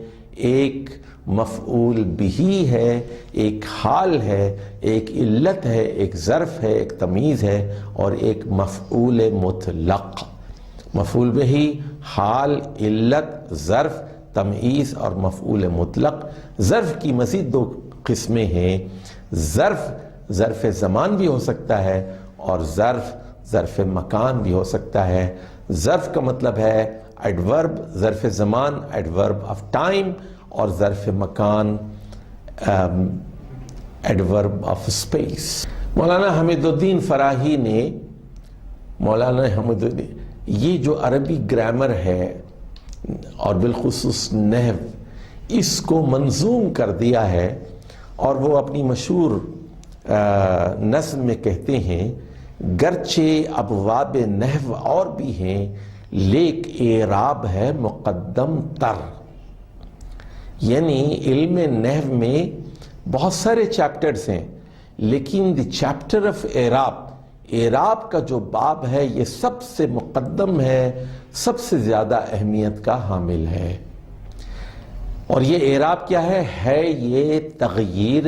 ایک مفعول بہی ہے، ایک حال ہے، ایک علت ہے، ایک ظرف ہے، ایک تمیز ہے، اور ایک مفعول مطلق۔ مفعول بہی، حال، علت، ظرف، تمیز اور مفعول مطلق۔ ظرف کی مزید 2 قسمیں ہیں۔ ظرف زمان بھی ہو سکتا ہے اور ظرف مکان بھی ہو سکتا ہے۔ ظرف کا مطلب ہے ایڈورب، ظرف زمان ایڈورب آف ٹائم، اور ظرف مکان ایڈورب آف اسپیس۔ مولانا حمید الدین فراہی نے یہ جو عربی گرامر ہے اور بالخصوص نحو، اس کو منظوم کر دیا ہے، اور وہ اپنی مشہور نظم میں کہتے ہیں گرچہ ابواب نحو اور بھی ہیں لیک اعراب ہے مقدم تر۔ یعنی علم نحو میں بہت سارے چیپٹرز ہیں، لیکن دی چیپٹر آف اعراب کا جو باب ہے یہ سب سے مقدم ہے، سب سے زیادہ اہمیت کا حامل ہے۔ اور یہ اعراب کیا ہے یہ تغییر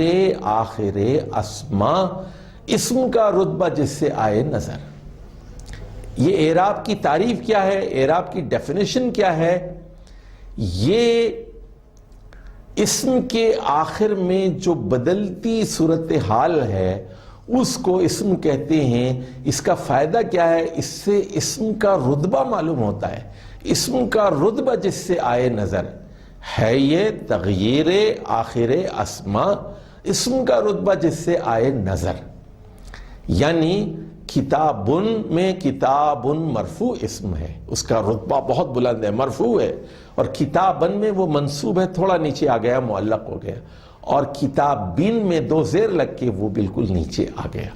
آخر اسما، اسم کا رتبہ جس سے آئے نظر۔ یہ اعراب کی تعریف کیا ہے، اعراب کی ڈیفینیشن کیا ہے؟ یہ اسم کے آخر میں جو بدلتی صورتحال ہے اس کو اسم کہتے ہیں۔ اس کا فائدہ کیا ہے؟ اس سے اسم کا رتبہ معلوم ہوتا ہے۔ اسم کا رتبہ جس سے آئے نظر ہے یہ تغییر آخر اسما، اسم کا رتبہ جس سے آئے نظر۔ یعنی کتابن میں کتابن مرفوع اسم ہے، اس کا رتبہ بہت بلند ہے، مرفوع ہے، اور کتابن میں وہ منصوب ہے، تھوڑا نیچے آ گیا، معلق ہو گیا، اور کتابین میں 2 زیر لگ کے وہ بالکل نیچے آ گیا۔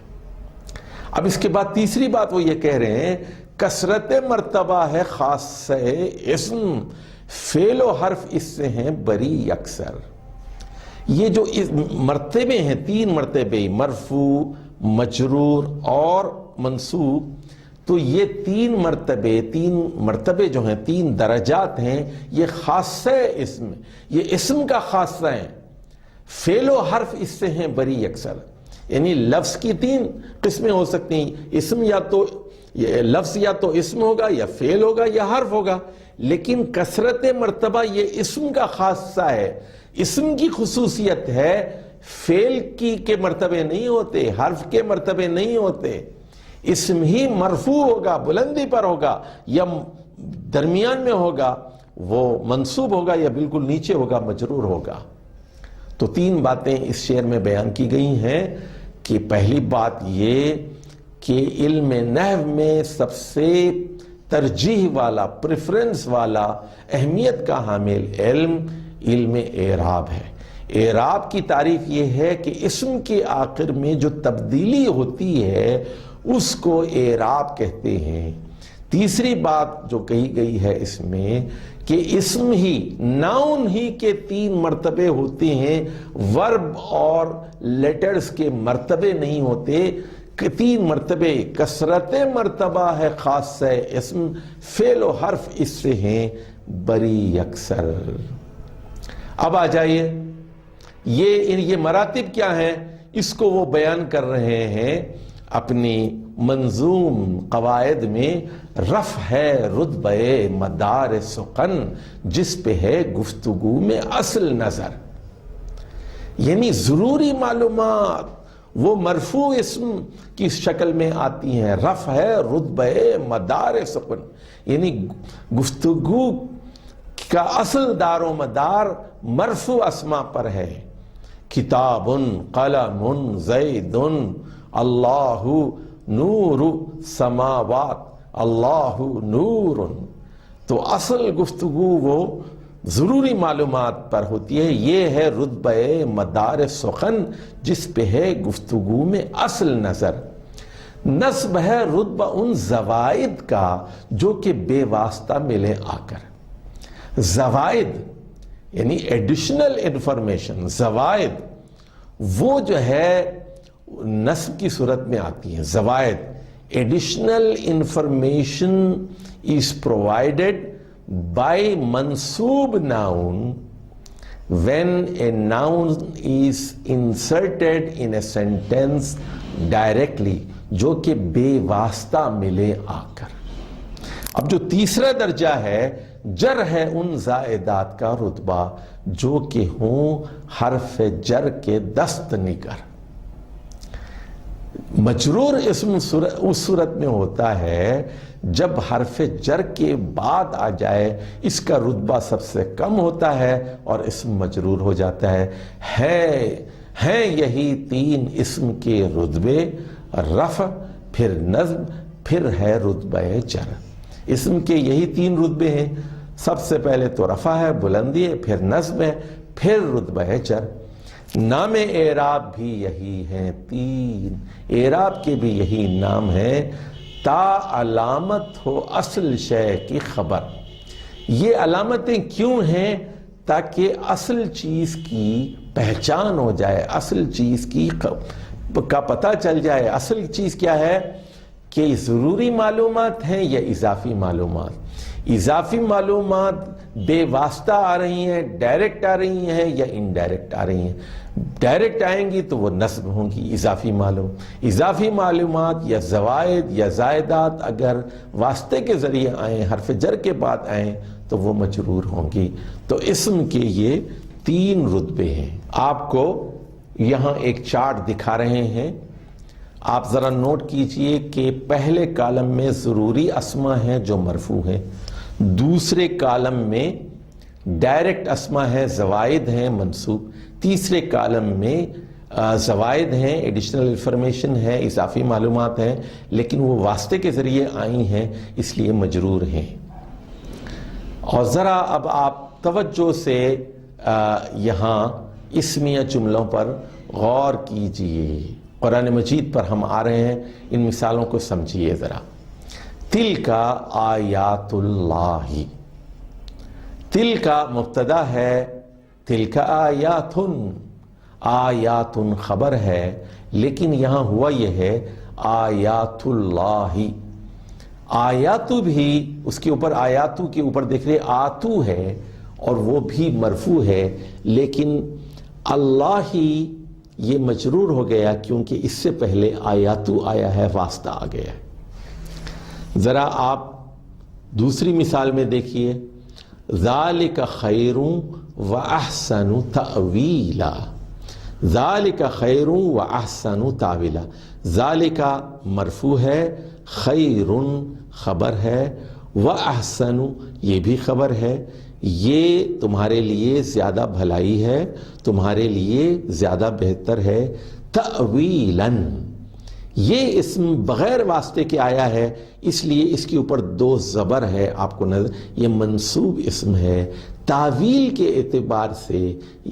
اب اس کے بعد تیسری بات وہ یہ کہہ رہے ہیں کثرت مرتبہ ہے خاص اسم، فعل و حرف اس سے ہیں بری اکثر۔ یہ جو مرتبے ہیں 3 مرتبے، مرفوع، مجرور اور منصوب، تو یہ 3 مرتبے جو ہیں 3 درجات ہیں، یہ خاصہ اسم، یہ اسم کا خاصہ ہے۔ فعل و حرف اس سے ہیں بری اکثر، یعنی لفظ کی 3 قسمیں ہو سکتی ہیں، اسم یا تو لفظ یا تو اسم ہوگا یا فعل ہوگا یا حرف ہوگا، لیکن کثرت مرتبہ یہ اسم کا خاصہ ہے، اسم کی خصوصیت ہے، فعل کے مرتبے نہیں ہوتے، حرف کے مرتبے نہیں ہوتے۔ اسم ہی مرفوع ہوگا، بلندی پر ہوگا، یا درمیان میں ہوگا، وہ منصوب ہوگا، یا بالکل نیچے ہوگا، مجرور ہوگا۔ تو 3 باتیں اس شعر میں بیان کی گئی ہیں کہ پہلی بات یہ کہ علم نحو میں سب سے ترجیح والا، پریفرنس والا، اہمیت کا حامل علم اعراب ہے۔ اعراب کی تعریف یہ ہے کہ اسم کے آخر میں جو تبدیلی ہوتی ہے اس کو اعراب کہتے ہیں۔ تیسری بات جو کہی گئی ہے اس میں کہ اسم ہی، ناؤن ہی کے 3 مرتبے ہوتے ہیں، ورب اور لیٹرز کے مرتبے نہیں ہوتے۔ 3 مرتبے، کثرت مرتبہ ہے خاص ہے اسم، فعل و حرف اس سے ہیں بری اکثر۔ اب آ جائیے، یہ مراتب کیا ہیں، اس کو وہ بیان کر رہے ہیں اپنی منظوم قواعد میں۔ رفع ہے رتبہ مدار سخن، جس پہ ہے گفتگو میں اصل نظر۔ یعنی ضروری معلومات وہ مرفوع اسم کی شکل میں آتی ہیں. رفع ہے رتبہ مدار سکن، یعنی گفتگو کا اصل دار و مدار مرفوع اسما پر ہے. کتاب، قلم، زید، اللہ نور سماوات، اللہ نور. تو اصل گفتگو وہ ضروری معلومات پر ہوتی ہے. یہ ہے رتبہ مدار سخن جس پہ ہے گفتگو میں اصل نظر. نصب ہے رتبہ ان زوائد کا جو کہ بے واسطہ ملے آ کر. زوائد یعنی ایڈیشنل انفارمیشن، زوائد وہ جو ہے نصب کی صورت میں آتی ہیں. زوائد، additional information is provided by mansoob noun when a noun is inserted in a sentence directly، جو کہ بے واسطہ ملے آ کر. اب جو تیسرا درجہ ہے جر ہے ان زائدات کا رتبہ جو کہ ہوں حرف جر کے دست نگر. مجرور اسم اس صورت میں ہوتا ہے جب حرف جر کے بعد آ جائے، اس کا رتبہ سب سے کم ہوتا ہے اور اسم مجرور ہو جاتا ہے. ہیں یہی تین اسم کے رتبے، رفع، پھر نصب، پھر ہے رتبہ جر. اسم کے یہی تین رتبے ہیں. سب سے پہلے تو رفع ہے، بلندی ہے، پھر نصب ہے، پھر رتبہ جر. نام اعراب بھی یہی ہیں تین. اعراب کے بھی یہی نام ہیں تا علامت ہو اصل شے کی خبر. یہ علامتیں کیوں ہیں؟ تاکہ اصل چیز کی پہچان ہو جائے، اصل چیز کی کا پتہ چل جائے. اصل چیز کیا ہے کہ ضروری معلومات ہیں یا اضافی معلومات. اضافی معلومات بے واسطہ آ رہی ہیں، ڈائریکٹ آ رہی ہیں یا انڈائریکٹ آ رہی ہیں. ڈائریکٹ آئیں گی تو وہ نصب ہوں گی اضافی اضافی معلومات یا زوائد یا زائدات اگر واسطے کے ذریعے آئیں، حرف جر کے بعد آئیں تو وہ مجرور ہوں گی. تو اسم کے یہ تین رتبے ہیں. آپ کو یہاں ایک چارٹ دکھا رہے ہیں، آپ ذرا نوٹ کیجئے کہ پہلے کالم میں ضروری اسما ہیں جو مرفوع ہیں، دوسرے کالم میں ڈائریکٹ اسما ہیں، زوائد ہیں، منصوب. تیسرے کالم میں زوائد ہیں، ایڈیشنل انفارمیشن ہے، اضافی معلومات ہیں، لیکن وہ واسطے کے ذریعے آئی ہیں اس لیے مجرور ہیں. اور ذرا اب آپ توجہ سے یہاں اسمیہ جملوں پر غور کیجئے. قرآن مجید پر ہم آ رہے ہیں، ان مثالوں کو سمجھیے ذرا. تلک آیات اللہ، تل کا مبتدا ہے، تلک آیات، آیات خبر ہے، لیکن یہاں ہوا یہ ہے آیات اللہ. آیاتو بھی اس کے اوپر، آیاتو کے اوپر دیکھ رہے آتو ہے اور وہ بھی مرفوع ہے، لیکن اللہ ہی یہ مجرور ہو گیا کیونکہ اس سے پہلے آیاتو آیا ہے، واسطہ آ گیا ہے. ذرا آپ دوسری مثال میں دیکھیے، ذالک خیر و احسن تأویلا. ذالک خیر و احسن تأویلا. ذالک مرفوع ہے، خیر خبر ہے، و احسن یہ بھی خبر ہے. یہ تمہارے لیے زیادہ بھلائی ہے، تمہارے لیے زیادہ بہتر ہے. تأویلاً یہ اسم بغیر واسطے کے آیا ہے، اس لیے اس کے اوپر دو زبر ہے. آپ کو نظر، یہ منصوب اسم ہے. تعویل کے اعتبار سے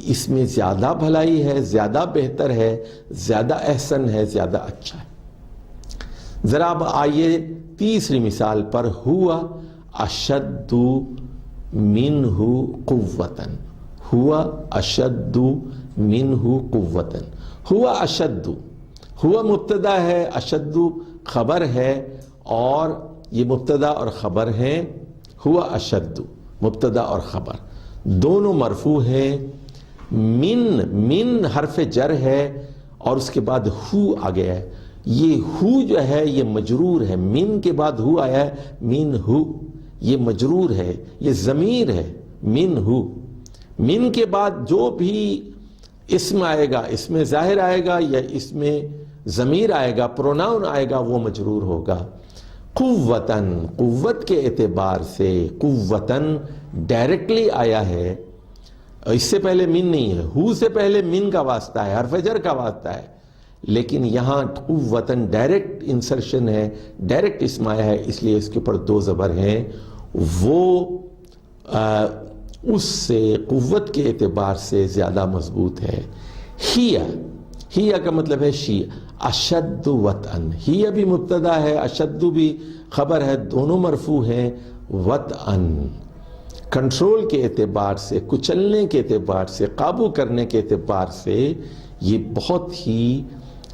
اس میں زیادہ بھلائی ہے، زیادہ بہتر ہے، زیادہ احسن ہے، زیادہ اچھا ہے. ذرا اب آئیے تیسری مثال پر. ہوا اشد منہ قوتاً، ہوا اشد منہ قوتاً. ہوا اشد، ہوا مبتدا ہے، اشد خبر ہے، اور یہ مبتدا اور خبر ہیں. ہوا اشد مبتدا اور خبر دونوں مرفوع ہیں. من حرف جر ہے اور اس کے بعد ہو آ گیا ہے. یہ ہو جو ہے یہ مجرور ہے. من کے بعد ہو آیا ہے، من ہو یہ مجرور ہے، یہ ضمیر ہے. من ہو، من کے بعد جو بھی اسم آئے گا، اس میں ظاہر آئے گا یا اس میں ضمیر آئے گا، پروناؤن آئے گا، وہ مجرور ہوگا۔ قوتاً، قوت کے اعتبار سے قوتاً ڈائریکٹلی آیا ہے، اس سے پہلے من نہیں ہے، ہو سے پہلے من کا واسطہ ہے، حرف جر کا واسطہ ہے، لیکن یہاں قوتاً ڈائریکٹ انسرشن ہے، ڈائریکٹ اسم آیا ہے، اس لیے اس کے اوپر دو زبر ہیں، وہ اس سے قوت کے اعتبار سے زیادہ مضبوط ہے۔ ہی کا مطلب ہے شی، اشد وطئن، ہی بھی مبتدا ہے، اشد بھی خبر ہے، دونوں مرفوع ہیں۔ وطئن کنٹرول کے اعتبار سے، کچلنے کے اعتبار سے، قابو کرنے کے اعتبار سے یہ بہت ہی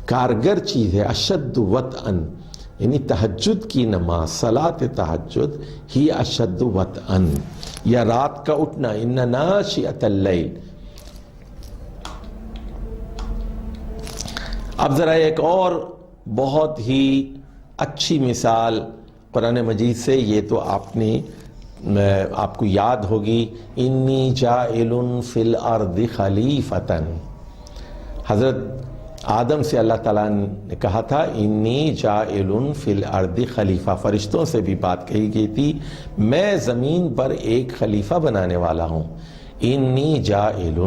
کارگر چیز ہے۔ اشد وطئن یعنی تہجد کی نماز، صلاۃ تہجد ہی اشد وطئن، یا رات کا اٹھنا، ان ناشئۃ اللیل۔ اب ذرا ایک اور بہت ہی اچھی مثال قرآن مجید سے، یہ تو آپ کو یاد ہوگی، انی جاعل فی الارض خلیفتاً۔ حضرت آدم سے اللہ تعالیٰ نے کہا تھا انی جاعل فی الارض خلیفہ، فرشتوں سے بھی بات کہی گئی تھی، میں زمین پر ایک خلیفہ بنانے والا ہوں۔ انی جاعل،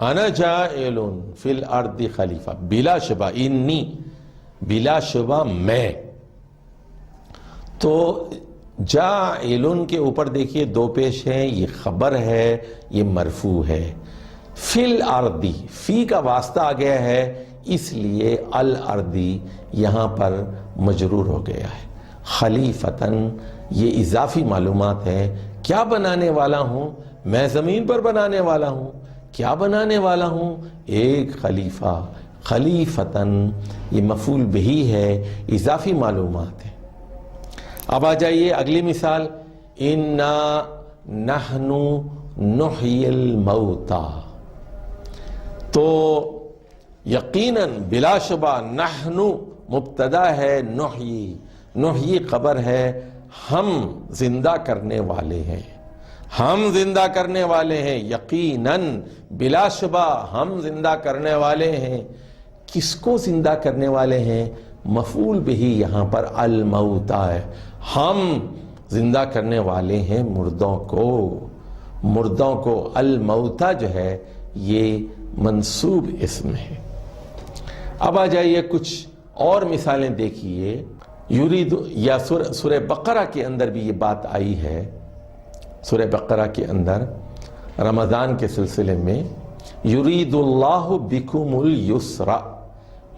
انا جاعل فی الارض خلیفہ، بلا شبہ، انی بلا شبہ میں۔ تو جاعل کے اوپر دیکھیے دو پیش ہیں، یہ خبر ہے، یہ مرفوع ہے۔ فی الارض، فی کا واسطہ آ گیا ہے، اس لیے الارض یہاں پر مجرور ہو گیا ہے۔ خلیفتاً یہ اضافی معلومات ہیں، کیا بنانے والا ہوں؟ میں زمین پر بنانے والا ہوں۔ کیا بنانے والا ہوں؟ ایک خلیفہ۔ خلیفتاً یہ مفعول بہی ہے، اضافی معلومات ہے۔ اب آ جائیے اگلی مثال، انا نحن نحیی الموتى، تو یقیناً بلا شبہ نحن مبتدا ہے، نحیی خبر ہے، ہم زندہ کرنے والے ہیں، ہم زندہ کرنے والے ہیں، یقیناً بلا شبہ ہم زندہ کرنے والے ہیں۔ کس کو زندہ کرنے والے ہیں؟ مفعول بہی یہاں پر الموتى ہے، ہم زندہ کرنے والے ہیں مردوں کو۔ الموتى جو ہے یہ منصوب اسم ہے۔ اب آ جائیے کچھ اور مثالیں دیکھیے، یرید، یا سورہ بقرہ کے اندر بھی یہ بات آئی ہے، سورہ بقرہ کے اندر رمضان کے سلسلے میں، یرید اللہ بکم الیسر،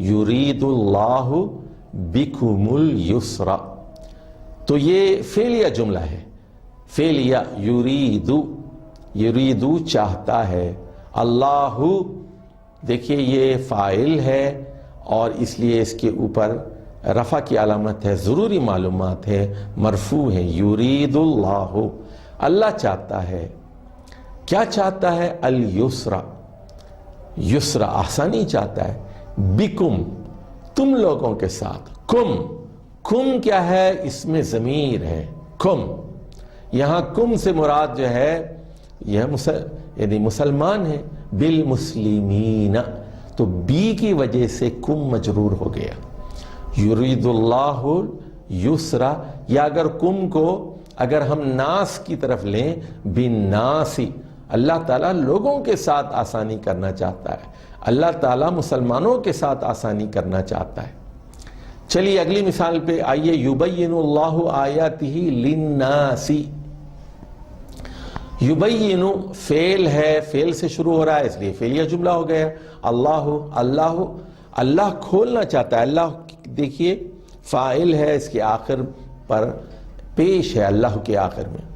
یرید اللہ بکم الیسر، تو یہ فعلیہ جملہ ہے، فعلیہ، یریدو چاہتا ہے، اللہ دیکھیے یہ فاعل ہے اور اس لیے اس کے اوپر رفع کی علامت ہے، ضروری معلومات ہے، مرفوع ہے، یرید اللہ، اللہ چاہتا ہے۔ کیا چاہتا ہے؟ الیسر، یسر آسانی چاہتا ہے، بکم تم لوگوں کے ساتھ، کم کیا ہے؟ اس میں ضمیر ہے، کم، یہاں کم سے مراد جو ہے یہ یعنی مسلمان ہے، بالمسلمین، تو بی کی وجہ سے کم مجرور ہو گیا، یرید اللہ یسرا، یا اگر کم کو اگر ہم ناس کی طرف لیں، بالناسی، اللہ تعالیٰ لوگوں کے ساتھ آسانی کرنا چاہتا ہے، اللہ تعالیٰ مسلمانوں کے ساتھ آسانی کرنا چاہتا ہے۔ چلیے اگلی مثال پہ آئیے، یبین اللہ آیاتہ للناس، یبین فعل ہے، فعل سے شروع ہو رہا ہے اس لیے فعلیہ جملہ ہو گیا، اللہ کھولنا چاہتا ہے، اللہ دیکھیے فاعل ہے، اس کے آخر پر پیش ہے اللہ کے آخر میں،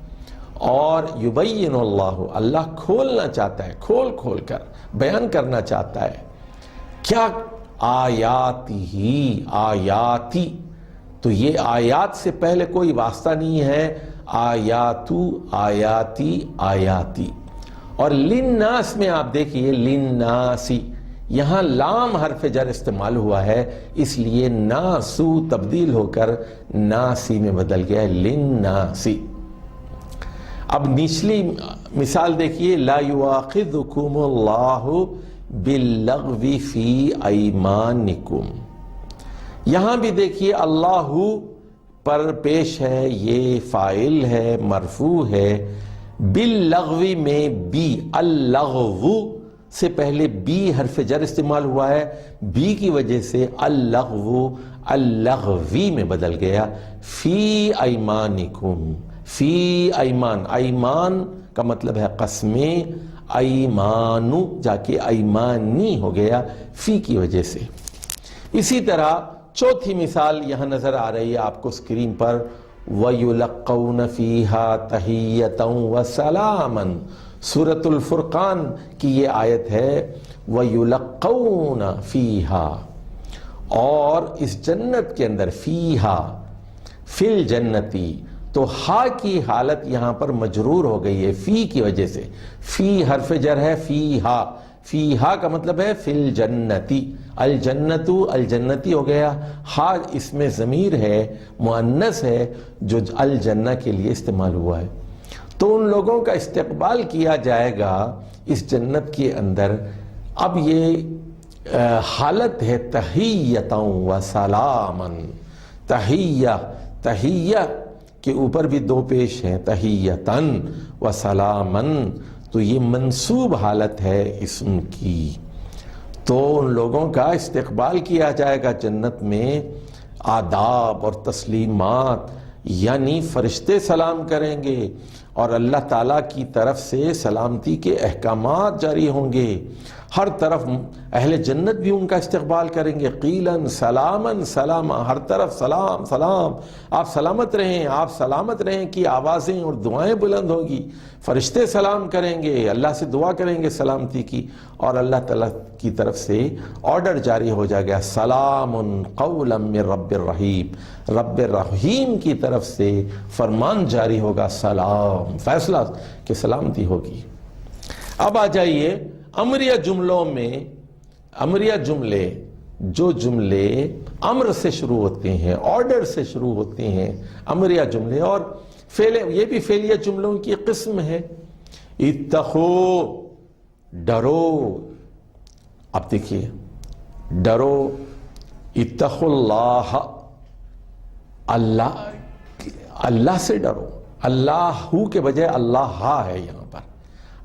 اور یبین اللہ کھولنا چاہتا ہے، کھول کر بیان کرنا چاہتا ہے، کیا؟ آیاتی، تو یہ آیات سے پہلے کوئی واسطہ نہیں ہے، آیاتی، اور للناس میں آپ دیکھیے للناسی، یہاں لام حرف جر استعمال ہوا ہے، اس لیے ناسو تبدیل ہو کر ناسی میں بدل گیا ہے، للناسی۔ اب نچلی مثال دیکھیے، لا یؤاخذکم اللہ باللغو فی ایمانکم، یہاں بھی دیکھیے اللہ پر پیش ہے، یہ فاعل ہے، مرفوع ہے، باللغو میں بی، اللغو سے پہلے بی حرف جر استعمال ہوا ہے، بی کی وجہ سے اللغو اللغوی میں بدل گیا، فی ایمانکم، فی ایمان، ایمان کا مطلب ہے قسمیں، ایمانو جا کے ایمانی ہو گیا فی کی وجہ سے۔ اسی طرح چوتھی مثال یہاں نظر آ رہی ہے آپ کو اسکرین پر، وَيُلَقَّوْنَ فِيهَا تَحِيَّةً وَسَلَامًا، سورۃ الفرقان کی یہ آیت ہے، وَيُلَقَّوْنَ فِيهَا، اور اس جنت کے اندر، فیہا فی الجنتی، تو ہا کی حالت یہاں پر مجرور ہو گئی ہے فی کی وجہ سے، فی حرف جر ہے، فیہا، فیہا کا مطلب ہے فی الجنتی، الجنتو الجنتی ہو گیا، ہا اس میں ضمیر ہے، مؤنث ہے، جو الجنہ کے لیے استعمال ہوا ہے۔ تو ان لوگوں کا استقبال کیا جائے گا اس جنت کے اندر۔ اب یہ حالت ہے تحیّۃ و سلاما، تحیہ، تحیہ کے اوپر بھی دو پیش ہیں، تحیّۃً و سلاما، تو یہ منصوب حالت ہے اسم کی۔ تو ان لوگوں کا استقبال کیا جائے گا جنت میں، آداب اور تسلیمات، یعنی فرشتے سلام کریں گے اور اللہ تعالیٰ کی طرف سے سلامتی کے احکامات جاری ہوں گے، ہر طرف اہل جنت بھی ان کا استقبال کریں گے، قیلاً سلاماً سلاما، ہر طرف سلام سلام، آپ سلامت رہیں، آپ سلامت رہیں کی آوازیں اور دعائیں بلند ہوگی، فرشتے سلام کریں گے، اللہ سے دعا کریں گے سلامتی کی، اور اللہ تعالیٰ کی طرف سے آرڈر جاری ہو جائے گا، سلام قولا من رب الرحیم، رب الرحیم کی طرف سے فرمان جاری ہوگا، سلام، فیصلہ کہ سلامتی ہوگی۔ اب آ جائیے امریہ جملوں میں، امریہ جملے، جو جملے امر سے شروع ہوتے ہیں، آرڈر سے شروع ہوتے ہیں، امریہ جملے، اور یہ بھی فعلیہ جملوں کی قسم ہے۔ اتقو، ڈرو، اب دیکھیے، ڈرو، اتقوا اللہ، اللہ سے ڈرو، اللہ ہو کے بجائے اللہ ہا ہے یہاں پر،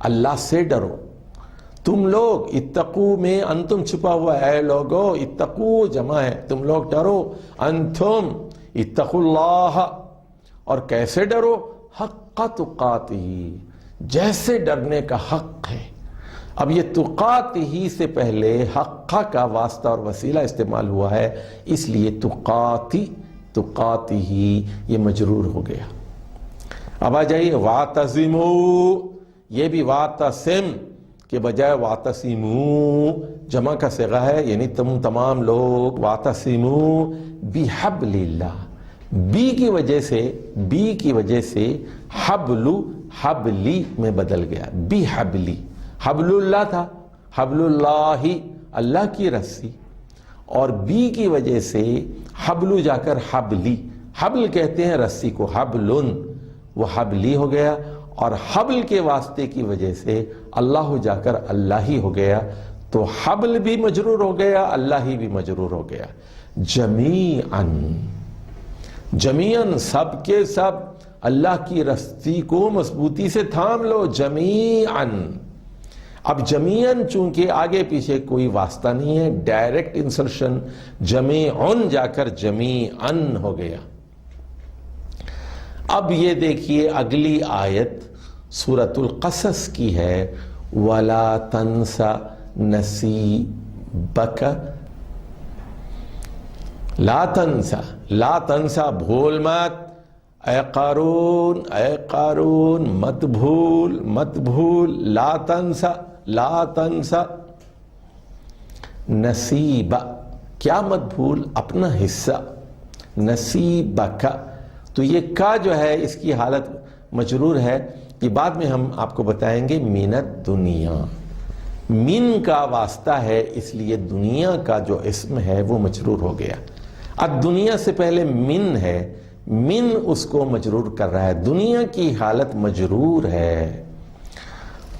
اللہ سے ڈرو تم لوگ، اتقو میں انتم چھپا ہوا ہے، اے لوگو، اتقو جمع ہے، تم لوگ ڈرو، انتم اتقوا اللہ، اور کیسے ڈرو، حق تقاتہ، جیسے ڈرنے کا حق ہے۔ اب یہ تقاتہ سے پہلے حق کا واسطہ اور وسیلہ استعمال ہوا ہے، اس لیے تقاتی، تقاتہ یہ مجرور ہو گیا۔ اب آ جائیے واعتصموا، یہ بھی واعتصم کے بجائے واعتصموا جمع کا صیغہ ہے، یعنی تم تمام لوگ، واعتصموا بحبل اللہ، بی کی وجہ سے، بی کی وجہ سے حبل، حبلی میں بدل گیا، بحبلی، حبل اللہ تھا، حبل اللہ اللہ کی رسی، اور بی کی وجہ سے حبل جا کر حبلی، حبل کہتے ہیں رسی کو، حبلن، وہ حبلی ہو گیا، اور حبل کے واسطے کی وجہ سے اللہ جا کر اللہ ہی ہو گیا، تو حبل بھی مجرور ہو گیا، اللہ ہی بھی مجرور ہو گیا۔ جمیعاً، جمیعاً سب کے سب اللہ کی رسی کو مضبوطی سے تھام لو، جمیعاً۔ اب جمیعاً چونکہ آگے پیچھے کوئی واسطہ نہیں ہے، ڈائریکٹ انسرشن، جمیعاً جا کر جمیعاً ہو گیا۔ اب یہ دیکھیے اگلی آیت سورۃ القصص کی ہے، وَلَا تَنْسَ نَصِیبَکَ، لا تنسا، لا تنسا، بھول مت، اے قارون، اے قارون، مت بھول، مت بھول، لا تنسا، لا تنسا، نصیب، کیا مت بھول، اپنا حصہ، نصیبک، تو یہ کا جو ہے اس کی حالت مجرور ہے، یہ بعد میں ہم آپ کو بتائیں گے، من الدنیا، من کا واسطہ ہے، اس لیے دنیا کا جو اسم ہے وہ مجرور ہو گیا۔ الدنیا سے پہلے من ہے، من اس کو مجرور کر رہا ہے، دنیا کی حالت مجرور ہے۔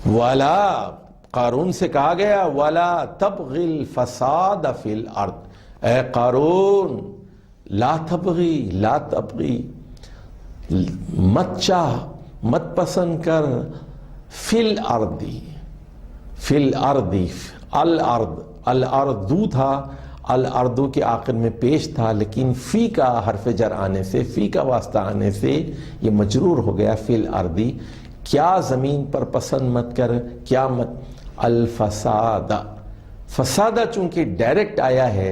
وَلَا قارون سے کہا گیا وَلَا تَبْغِ الْفَسَادَ فِي الْأَرْضِ، اے قارون لا تبغی مت چاہ، مت پسند کر، فی الارض الارض تھا، الارض کے آخر میں پیش تھا، لیکن فی کا حرف جر آنے سے، فی کا واسطہ آنے سے یہ مجرور ہو گیا، فی الارض، کیا زمین پر پسند مت کر، کیا مت، الفساد، فسادہ چونکہ ڈائریکٹ آیا ہے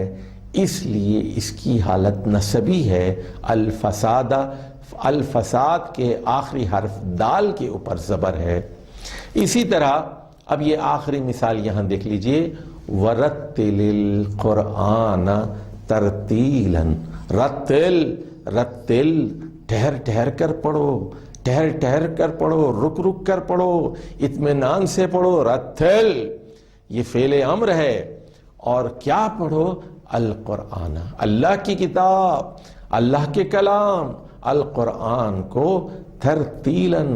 اس لیے اس کی حالت نسبی ہے، الفسادہ، الفساد کے آخری حرف دال کے اوپر زبر ہے۔ اسی طرح اب یہ آخری مثال یہاں دیکھ لیجئے، وَرَتِّلِ الْقُرْآنَ تَرْتِيلًا، رتل ٹھہر ٹھہر کر پڑھو، ٹھہر ٹھہر کر پڑھو، رک رک کر پڑھو، اطمینان سے پڑھو، رتل یہ فعل امر ہے، اور کیا پڑھو، القرآن، اللہ کی کتاب، اللہ کے کلام، القرآن کو ترتیلاً،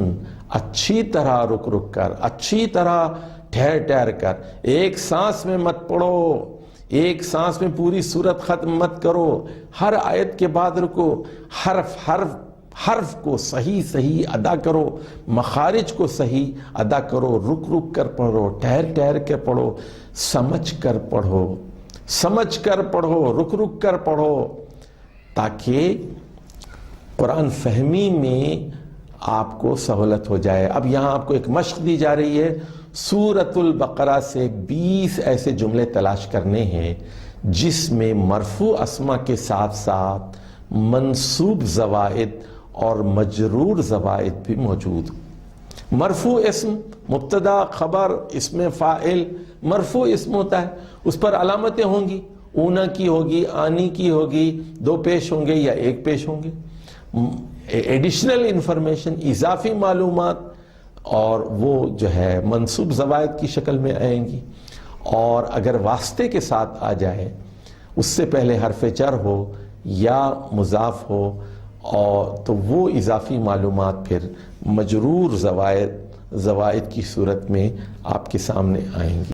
اچھی طرح رک رک کر، اچھی طرح ٹھہر ٹھہر کر، ایک سانس میں مت پڑھو، ایک سانس میں پوری سورت ختم مت کرو، ہر آیت کے بعد رکو، حرف کو صحیح ادا کرو، مخارج کو صحیح ادا کرو، رک رک کر پڑھو، ٹھہر ٹھہر کے پڑھو، سمجھ کر پڑھو، رک رک کر پڑھو، تاکہ قرآن فہمی میں آپ کو سہولت ہو جائے۔ اب یہاں آپ کو ایک مشق دی جا رہی ہے، سورۃ البقرہ سے 20 ایسے جملے تلاش کرنے ہیں جس میں مرفوع اسما کے ساتھ ساتھ منصوب زوائد اور مجرور زوائد بھی موجود۔ مرفوع اسم، مبتدا، خبر، اسم فاعل، مرفوع اسم ہوتا ہے، اس پر علامتیں ہوں گی، اونا کی ہوگی، آنی کی ہوگی، 2 پیش ہوں گے یا 1 پیش ہوں گے، ایڈیشنل انفارمیشن، اضافی معلومات، اور وہ جو ہے منصوب زوائد کی شکل میں آئیں گی، اور اگر واسطے کے ساتھ آ جائے، اس سے پہلے حرف جر ہو یا مضاف ہو، اور تو وہ اضافی معلومات پھر مجرور زوائد کی صورت میں آپ کے سامنے آئیں گی۔